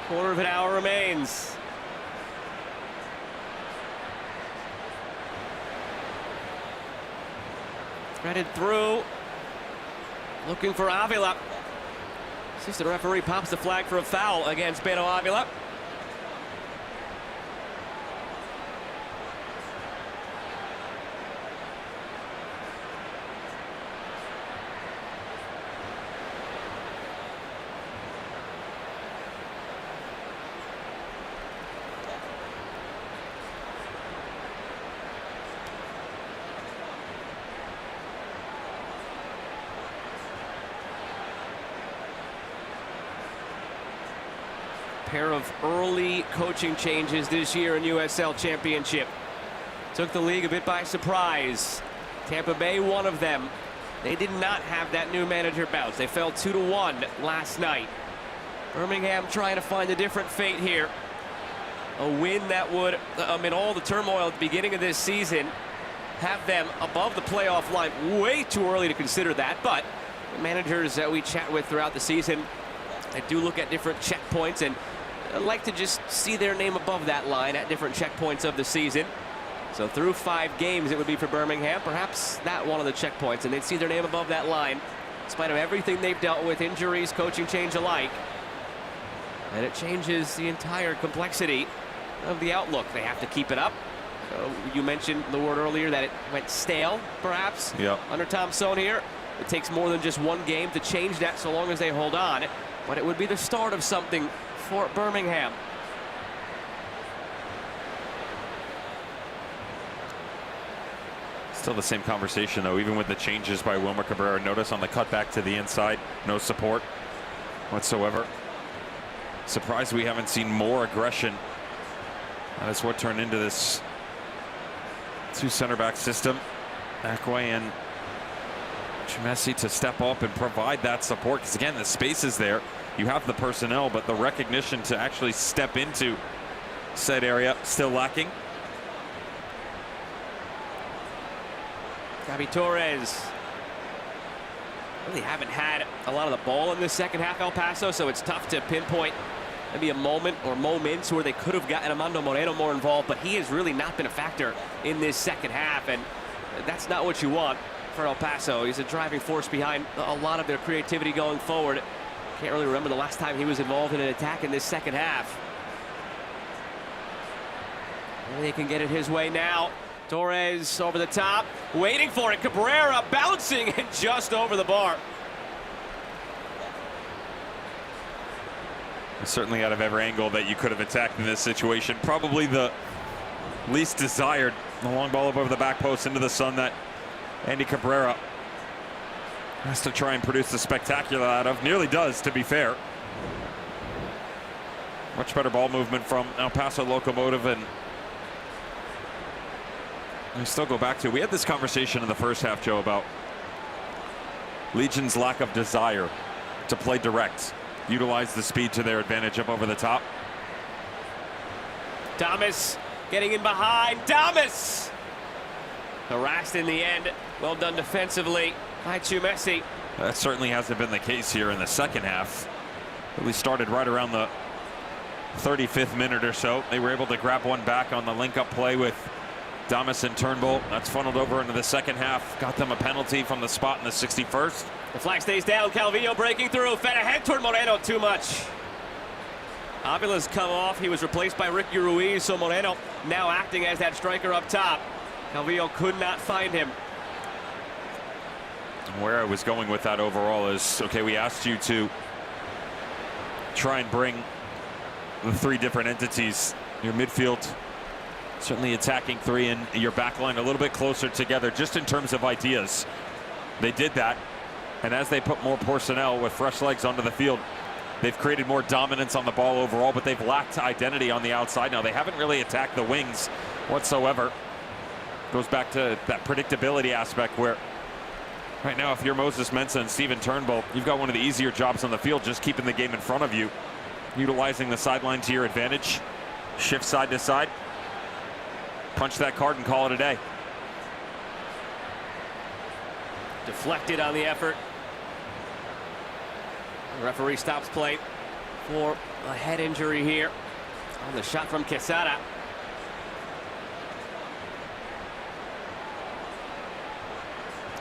Quarter of an hour remains. Threaded through. Looking for Avila. Assistant referee pops the flag for a foul against Beto Avila. Pair of early coaching changes this year in USL Championship. Took the league a bit by surprise. Tampa Bay, one of them. They did not have that new manager bounce. They fell 2-1 last night. Birmingham trying to find a different fate here. A win that would, amid all the turmoil at the beginning of this season, have them above the playoff line. Way too early to consider that, but the managers that we chat with throughout the season, they do look at different checkpoints and like to just see their name above that line at different checkpoints of the season. So through 5 games it would be for Birmingham, perhaps not one of the checkpoints, and they'd see their name above that line in spite of everything they've dealt with, injuries, coaching change alike. And it changes the entire complexity of the outlook. They have to keep it up. You mentioned the word earlier that it went stale, perhaps, under Tom Sohn here. It takes more than just one game to change that so long as they hold on. But it would be the start of something for Birmingham. Still the same conversation, though, even with the changes by Wilmer Cabrera. Notice on the cutback to the inside, no support whatsoever. Surprised we haven't seen more aggression. That is what turned into this 2 center back system. Akwe and Chimesi to step up and provide that support, because again, the space is there. You have the personnel, but the recognition to actually step into said area still lacking. Gabi Torres. Really haven't had a lot of the ball in this second half, El Paso, so it's tough to pinpoint maybe a moment or moments where they could have gotten Armando Moreno more involved, but he has really not been a factor in this second half, and that's not what you want for El Paso. He's a driving force behind a lot of their creativity going forward. Can't really remember the last time he was involved in an attack in this second half. Maybe they can get it his way now. Torres over the top, waiting for it. Cabrera bouncing and just over the bar. Certainly out of every angle that you could have attacked in this situation, probably the least desired. The long ball over the back post into the sun that Andy Cabrera has to try and produce the spectacular out of. Nearly does, to be fair. Much better ball movement from El Paso Locomotive, and I still go back to, we had this conversation in the first half, Joe, about Legion's lack of desire to play direct, utilize the speed to their advantage up over the top. Thomas getting in behind. Thomas harassed in the end. Well done defensively by Chumesi. That certainly hasn't been the case here in the second half. Really started right around the 35th minute or so. They were able to grab one back on the link-up play with Damas and Turnbull, that's funneled over into the second half. Got them a penalty from the spot in the 61st. The flag stays down. Calvillo breaking through. Fed ahead toward Moreno. Too much. Avila's come off. He was replaced by Ricky Ruiz. So Moreno now acting as that striker up top. Calvillo could not find him. Where I was going with that overall is, okay, we asked you to try and bring the three different entities, your midfield, certainly attacking three, and your back line a little bit closer together just in terms of ideas. They did that, and as they put more personnel with fresh legs onto the field, they've created more dominance on the ball overall, but they've lacked identity on the outside. Now, they haven't really attacked the wings whatsoever. Goes back to that predictability aspect where right now, if you're Moses Mensah and Steven Turnbull, you've got one of the easier jobs on the field, just keeping the game in front of you, utilizing the sideline to your advantage, shift side to side, punch that card and call it a day. Deflected on the effort. The referee stops play for a head injury here on the shot from Quesada.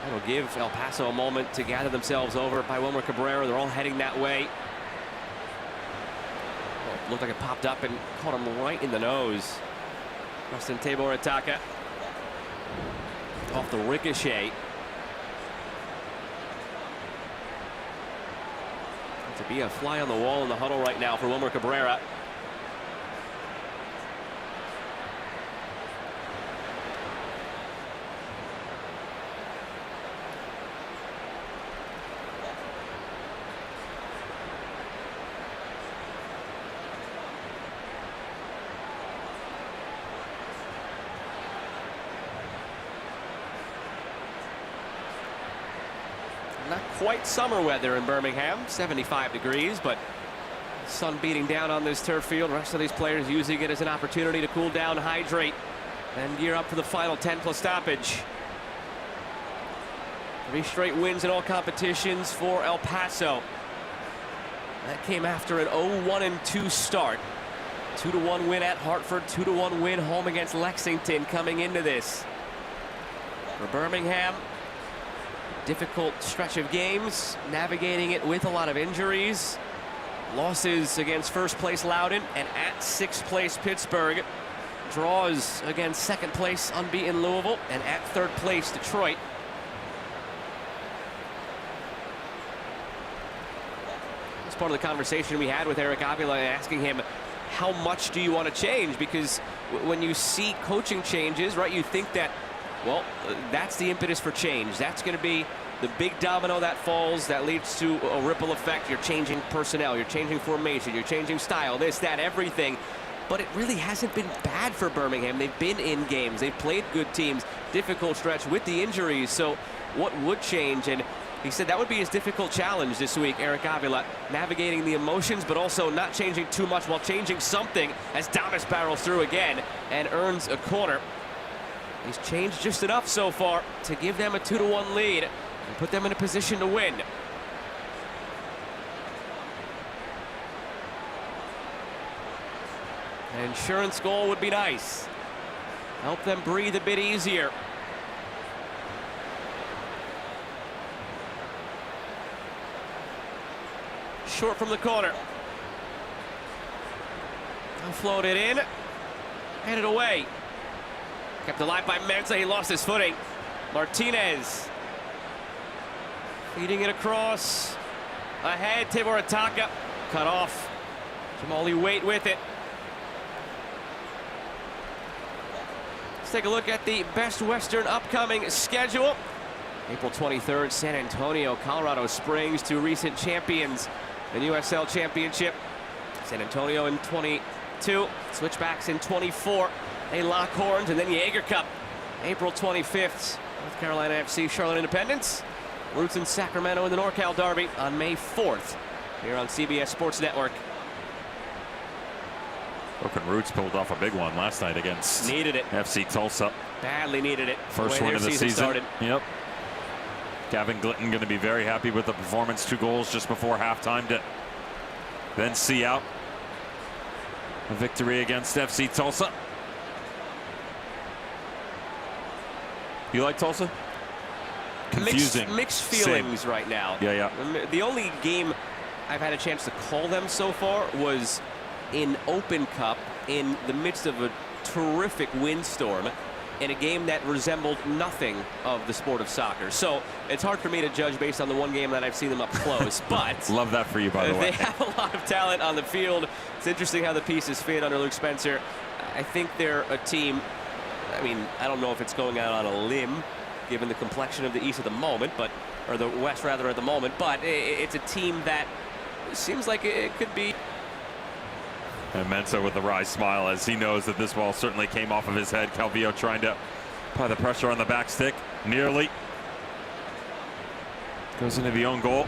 That'll give El Paso a moment to gather themselves over by Wilmer Cabrera. They're all heading that way. Oh, looked like it popped up and caught him right in the nose. Rustin Tabor Ataka off the ricochet. To be a fly on the wall in the huddle right now for Wilmer Cabrera. Not quite summer weather in Birmingham, 75 degrees, but sun beating down on this turf field. The rest of these players using it as an opportunity to cool down, hydrate, and gear up for the final 10+ stoppage. 3 straight wins in all competitions for El Paso. That came after an 0-1-2 start. 2-1 win at Hartford, 2-1 win home against Lexington coming into this. For Birmingham, difficult stretch of games, navigating it with a lot of injuries. Losses against first place Loudoun and at 6th place Pittsburgh. Draws against 2nd place unbeaten Louisville and at 3rd place Detroit. That's part of the conversation we had with Eric Avila, asking him, how much do you want to change? Because when you see coaching changes, right, you think that, well, that's the impetus for change. That's going to be the big domino that falls, that leads to a ripple effect. You're changing personnel, you're changing formation, you're changing style, this, that, everything. But it really hasn't been bad for Birmingham. They've been in games, they've played good teams, difficult stretch with the injuries. So what would change? And he said that would be his difficult challenge this week, Eric Avila, navigating the emotions, but also not changing too much while changing something as Damas barrels through again and earns a corner. He's changed just enough so far to give them a 2-1 lead and put them in a position to win. An insurance goal would be nice. Help them breathe a bit easier. Short from the corner. Now floated in. Headed away. Kept alive by Mensah. He lost his footing. Martinez feeding it across. Ahead, Tabor Ataka. Cut off. Jamali Waite with it. Let's take a look at the Best Western upcoming schedule. April 23rd, San Antonio, Colorado Springs, 2 recent champions in USL Championship. San Antonio in 22, Switchbacks in 24. They lock horns, and then Jaeger Cup, April 25th. North Carolina FC, Charlotte Independence. Roots in Sacramento in the NorCal Derby on May 4th here on CBS Sports Network. Broken Roots pulled off a big one last night against FC Tulsa. Badly needed it. First win of the season. Started. Yep. Gavin Glitton going to be very happy with the performance. 2 goals just before halftime to then see out a victory against FC Tulsa. You like Tulsa? Confusing. Mixed feelings right now. Yeah. The only game I've had a chance to call them so far was in Open Cup in the midst of a terrific windstorm in a game that resembled nothing of the sport of soccer. So it's hard for me to judge based on the one game that I've seen them up close. But love that for you, by the way. They have a lot of talent on the field. It's interesting how the pieces fit under Luke Spencer. I think they're a team. I mean, I don't know if it's going out on a limb, given the complexion of the East at the moment, or the West rather at the moment. But it's a team that seems like it could be. And Mensah with the wry smile as he knows that this ball certainly came off of his head. Calvillo trying to apply the pressure on the back stick. Nearly. Goes into the own goal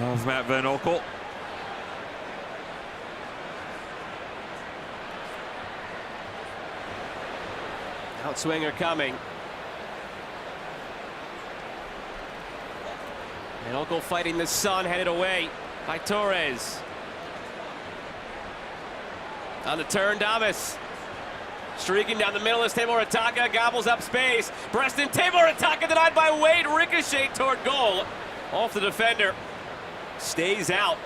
of Matt Van Oekel. Outswinger coming. Van Oekel fighting the sun, headed away by Torres. On the turn, Damas. Streaking down the middle is Timur Ataka, gobbles up space. Preston Timur Ataka denied by Wade, ricochet toward goal. Off the defender. Stays out.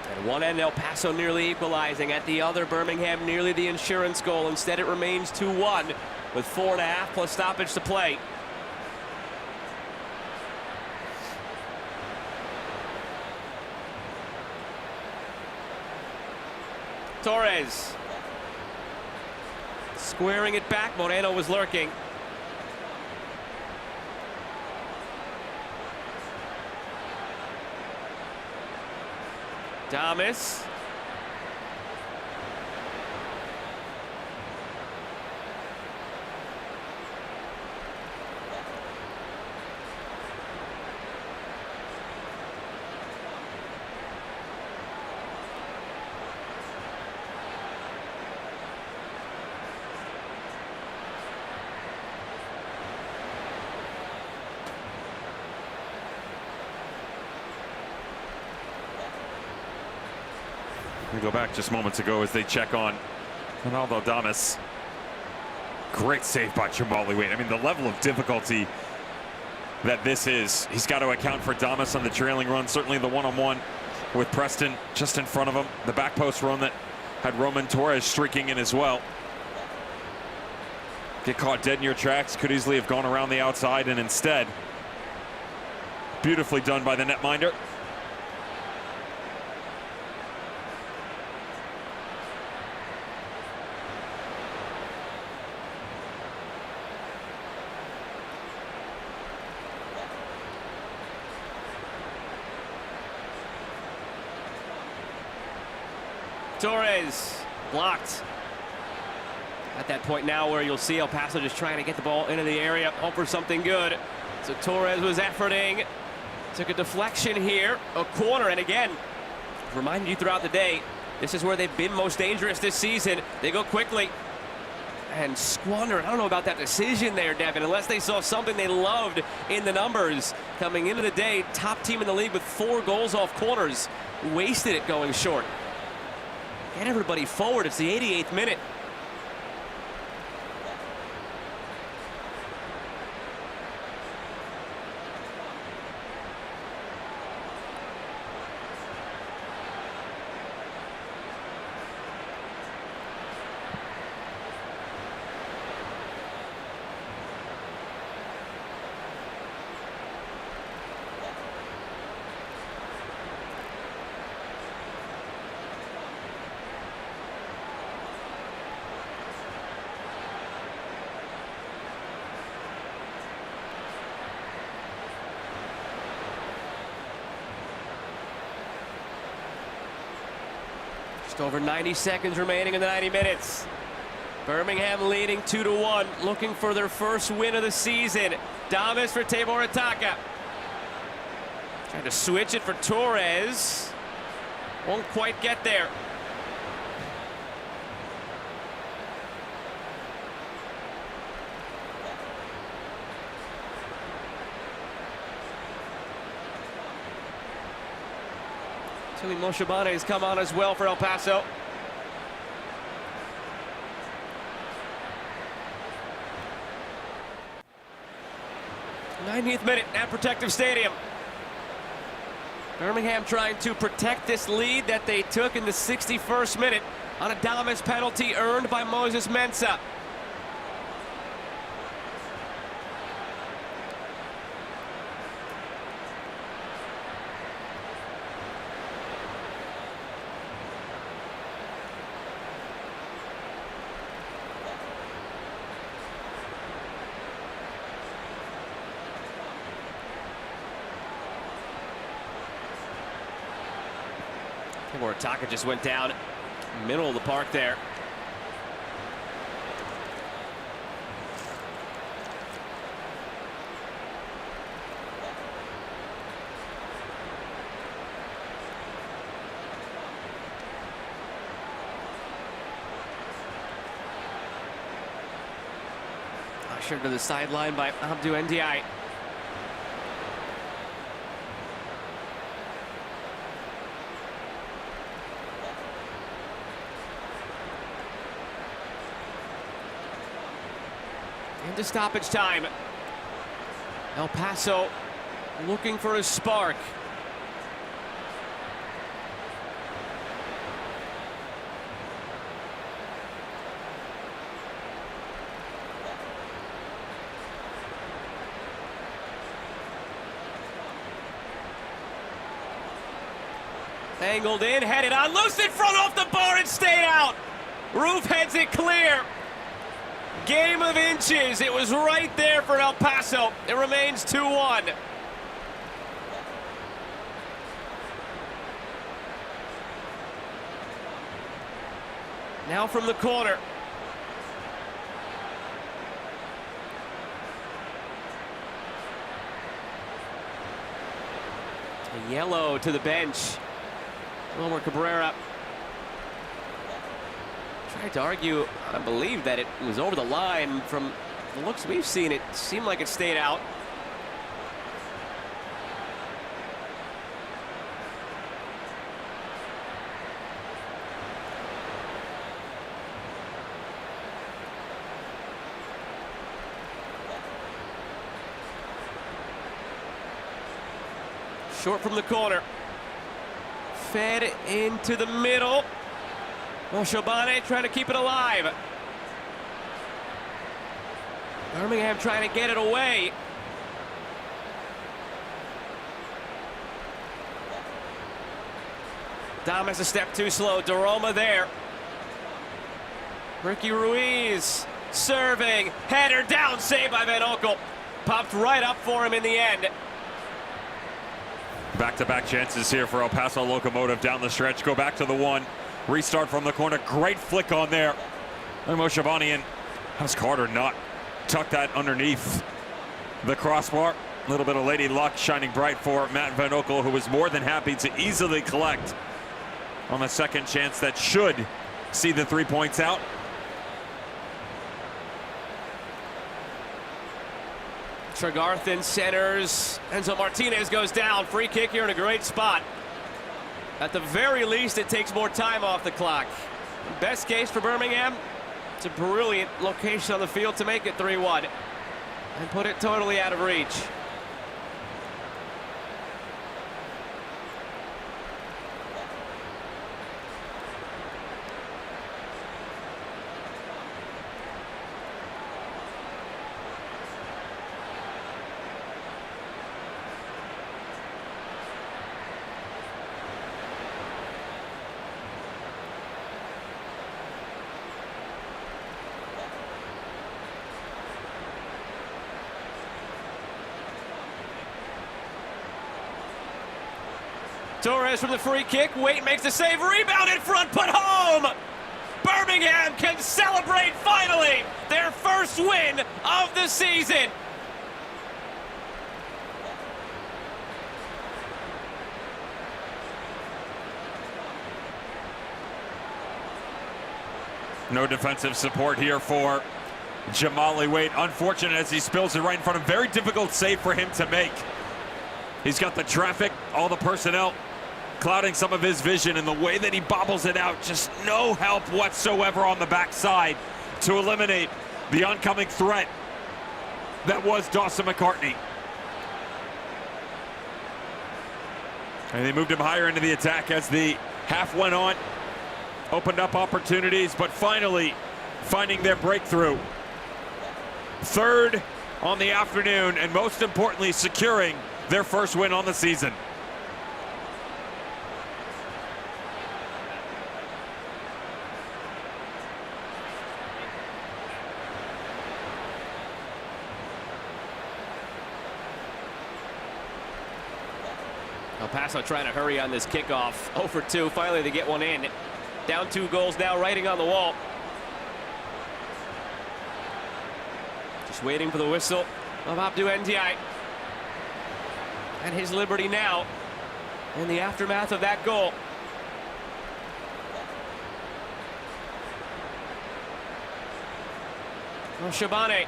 At one end, El Paso nearly equalizing. At the other, Birmingham nearly the insurance goal. Instead, it remains 2-1 with 4.5 plus stoppage to play. Torres squaring it back. Moreno was lurking. Damas. We go back just moments ago as they check on Ronaldo Damas. Great save by Chamali Wade. I mean, the level of difficulty that this is, he's got to account for Damas on the trailing run. Certainly the one-on-one with Preston just in front of him. The back post run that had Roman Torres streaking in as well. Get caught dead in your tracks, could easily have gone around the outside, and instead, beautifully done by the netminder. Torres blocked. At that point now where you'll see El Paso just trying to get the ball into the area, hope for something good. So Torres was efforting, took a deflection here, a corner, and again, remind you throughout the day, this is where they've been most dangerous this season. They go quickly and squander. I don't know about that decision there, Devin, unless they saw something they loved in the numbers. Coming into the day, top team in the league with 4 goals off corners. Wasted it going short. Get everybody forward. It's the 88th minute. Just over 90 seconds remaining in the 90 minutes. Birmingham leading 2-1, looking for their first win of the season. Damas for Timur Ataka. Trying to switch it for Torres. Won't quite get there. Tuli Moshabane has come on as well for El Paso. 90th minute at Protective Stadium. Birmingham trying to protect this lead that they took in the 61st minute on a Damas penalty earned by Moses Mensah. Moritaka just went down middle of the park there. Ushered to the sideline by Abdou Ndiaye. Into stoppage time. El Paso looking for a spark. Angled in, headed on, loose in front, off the bar and stayed out. Roof heads it clear. Game of inches. It was right there for El Paso. It remains 2-1. Now from the corner. A yellow to the bench. Wilmer Cabrera tried to argue, I believe, that it was over the line. From the looks we've seen, it seemed like it stayed out. Short from the corner. Fed into the middle. Well, Shobane trying to keep it alive. Birmingham trying to get it away. Damas a step too slow. Daroma there. Ricky Ruiz serving. Header down. Saved by Van Oekel. Popped right up for him in the end. Back-to-back chances here for El Paso Locomotive down the stretch. Go back to the one. Restart from the corner. Great flick on there. Mo Shabani, and how's Carter not tuck that underneath the crossbar? A little bit of lady luck shining bright for Matt Van Oekel, who was more than happy to easily collect on the second chance that should see the 3 points out. Tregarthen centers. Enzo Martinez goes down. Free kick here in a great spot. At the very least, it takes more time off the clock. Best case for Birmingham, it's a brilliant location on the field to make it 3-1 and put it totally out of reach. Torres from the free kick. Waite makes the save. Rebound in front, put home. Birmingham can celebrate finally their first win of the season. No defensive support here for Jamali Waite. Unfortunate as he spills it right in front of him. Very difficult save for him to make. He's got the traffic, all the personnel clouding some of his vision, and the way that he bobbles it out, just no help whatsoever on the backside to eliminate the oncoming threat that was Dawson McCartney. And they moved him higher into the attack as the half went on. Opened up opportunities, but finally finding their breakthrough. Third on the afternoon, and most importantly, securing their first win on the season. El Paso trying to hurry on this kickoff. 0 for 2. Finally, they get one in. Down 2 goals now, writing on the wall. Just waiting for the whistle of Abdou Ndiaye. And his liberty now in the aftermath of that goal. Well, Shabane.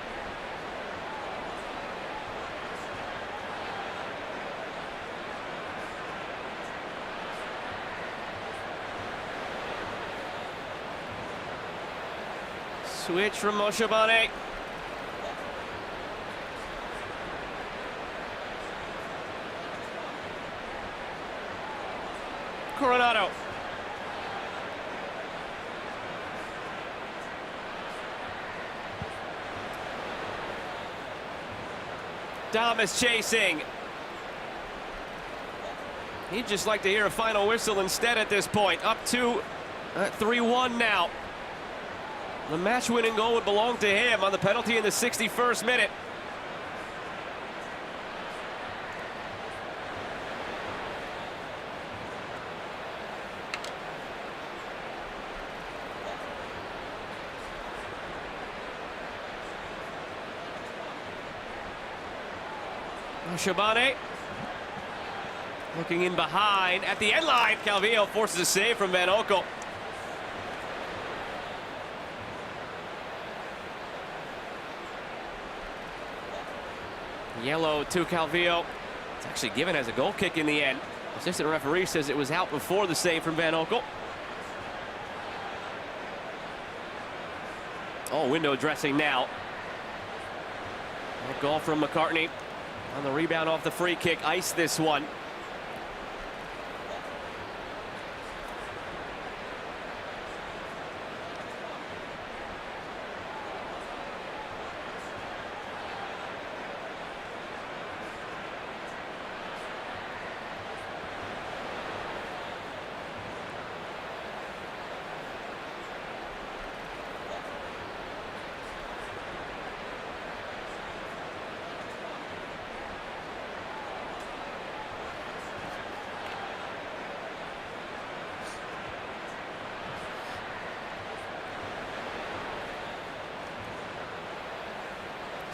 Switch from Moshabane. Coronado. Dom is chasing. He'd just like to hear a final whistle instead at this point. Up to 3-1 now. The match-winning goal would belong to him on the penalty in the 61st minute. Shabane looking in behind at the end line. Calvillo forces a save from Van Oekel. Yellow to Calvillo. It's actually given as a goal kick in the end. Assistant referee says it was out before the save from Van Oekel. Oh, window dressing now. That goal from McCartney on the rebound off the free kick. Iced this one.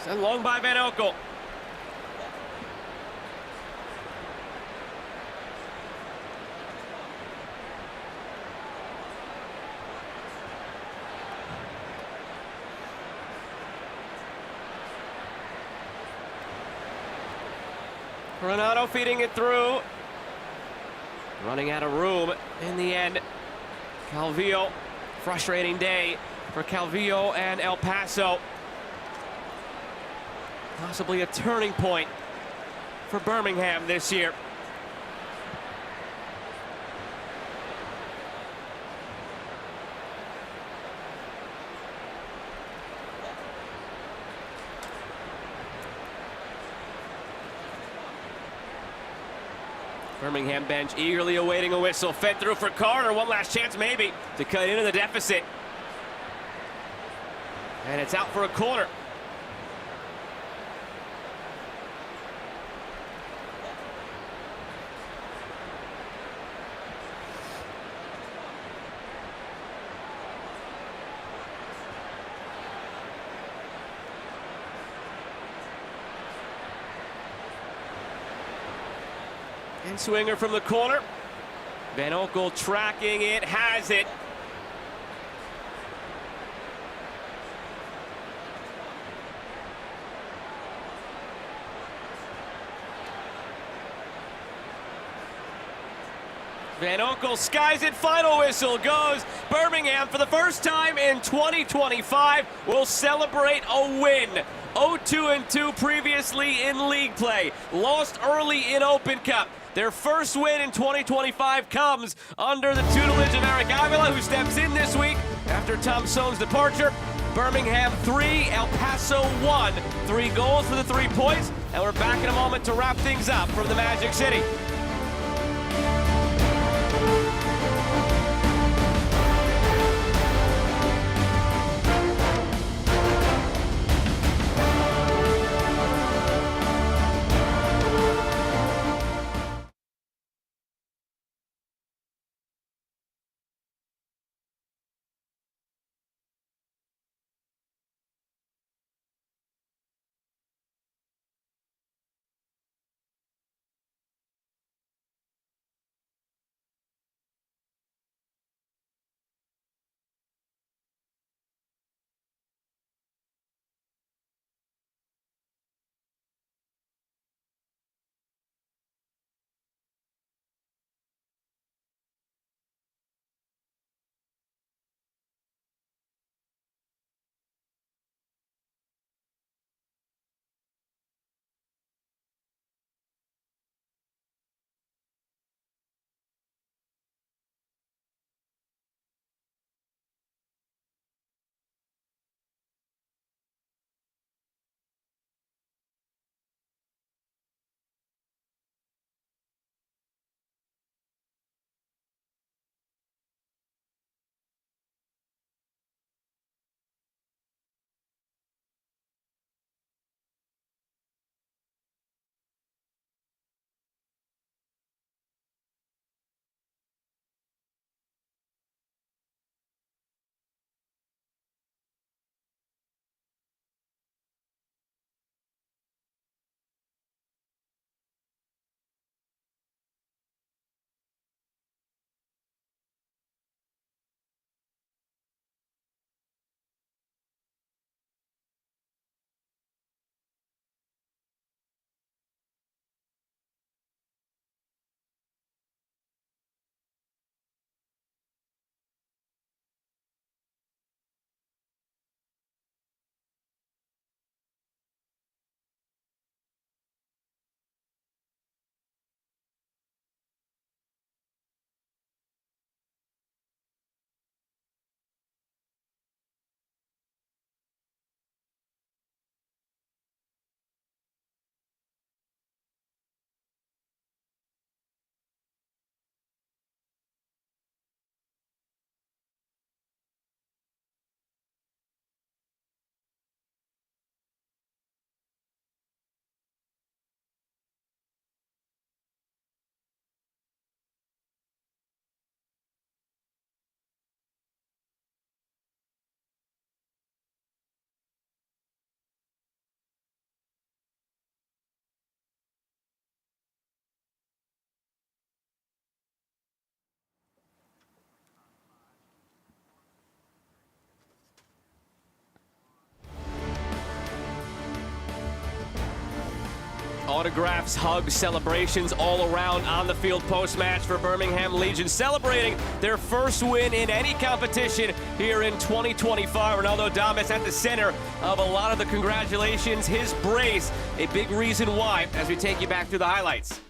Sent long by Van Oekel. Coronado feeding it through. Running out of room in the end. Calvillo, frustrating day for Calvillo and El Paso. Possibly a turning point for Birmingham this year. Birmingham bench eagerly awaiting a whistle. Fed through for Carter. One last chance maybe to cut into the deficit. And it's out for a corner. And swinger from the corner. Van Oekel tracking it, has it. Van Oekel skies it, final whistle goes. Birmingham, for the first time in 2025, will celebrate a win 0-2-2 previously in league play. Lost early in Open Cup. Their first win in 2025 comes under the tutelage of Eric Avila, who steps in this week after Tom Sohn's departure. Birmingham 3, El Paso 1. 3 goals for the 3 points, and we're back in a moment to wrap things up from the Magic City. Autographs, hugs, celebrations all around on the field post-match for Birmingham Legion, celebrating their first win in any competition here in 2025. Ronaldo Damas at the center of a lot of the congratulations. His brace, a big reason why, as we take you back through the highlights.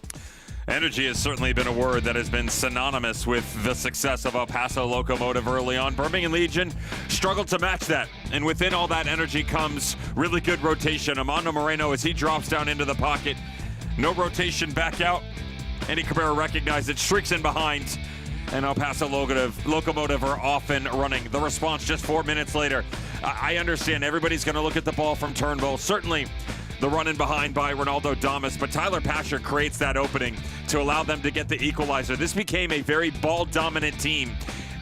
Energy has certainly been a word that has been synonymous with the success of El Paso Locomotive early on. Birmingham Legion struggled to match that, and within all that energy comes really good rotation. Amando Moreno, as he drops down into the pocket, no rotation back out. Andy Cabrera recognized it, streaks in behind, and El Paso Locomotive are off and running. The response just 4 minutes later. I understand everybody's going to look at the ball from Turnbull. Certainly the run in behind by Ronaldo Damas, but Tyler Pasher creates that opening to allow them to get the equalizer. This became a very ball-dominant team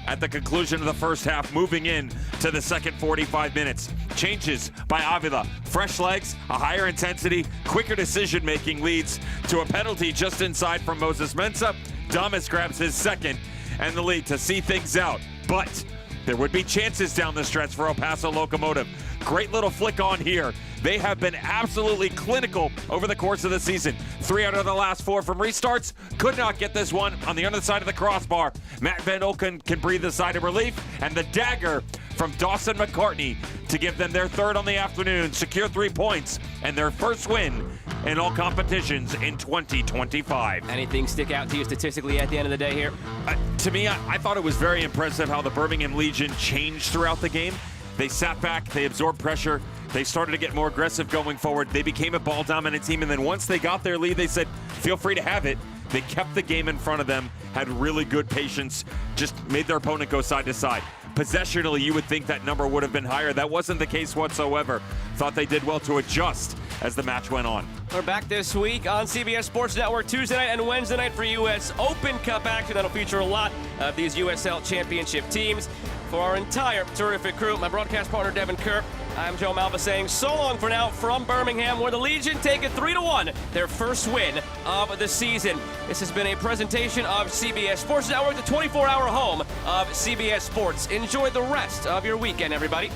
at the conclusion of the first half, moving in to the second 45 minutes. Changes by Avila, fresh legs, a higher intensity, quicker decision-making leads to a penalty just inside from Moses Mensah. Damas grabs his second and the lead to see things out, but there would be chances down the stretch for El Paso Locomotive. Great little flick on here. They have been absolutely clinical over the course of the season. 3 out of the last 4 from restarts. Could not get this one on the underside of the crossbar. Matt Van Olken can breathe a sigh of relief, and the dagger from Dawson McCartney to give them their third on the afternoon, secure 3 points, and their first win in all competitions in 2025. Anything stick out to you statistically at the end of the day here? To me, I thought it was very impressive how the Birmingham Legion changed throughout the game. They sat back, they absorbed pressure, they started to get more aggressive going forward. They became a ball-dominant team, and then once they got their lead, they said, feel free to have it. They kept the game in front of them, had really good patience, just made their opponent go side to side. Possessionally, you would think that number would have been higher. That wasn't the case whatsoever. Thought they did well to adjust as the match went on. We're back this week on CBS Sports Network Tuesday night and Wednesday night for U.S. Open Cup action. That'll feature a lot of these USL Championship teams. For our entire terrific crew, my broadcast partner Devin Kerr, I'm Joe Malva saying so long for now from Birmingham, where the Legion take it 3-1, their first win of the season. This has been a presentation of CBS Sports Network, the 24-hour home of CBS Sports. Enjoy the rest of your weekend, everybody.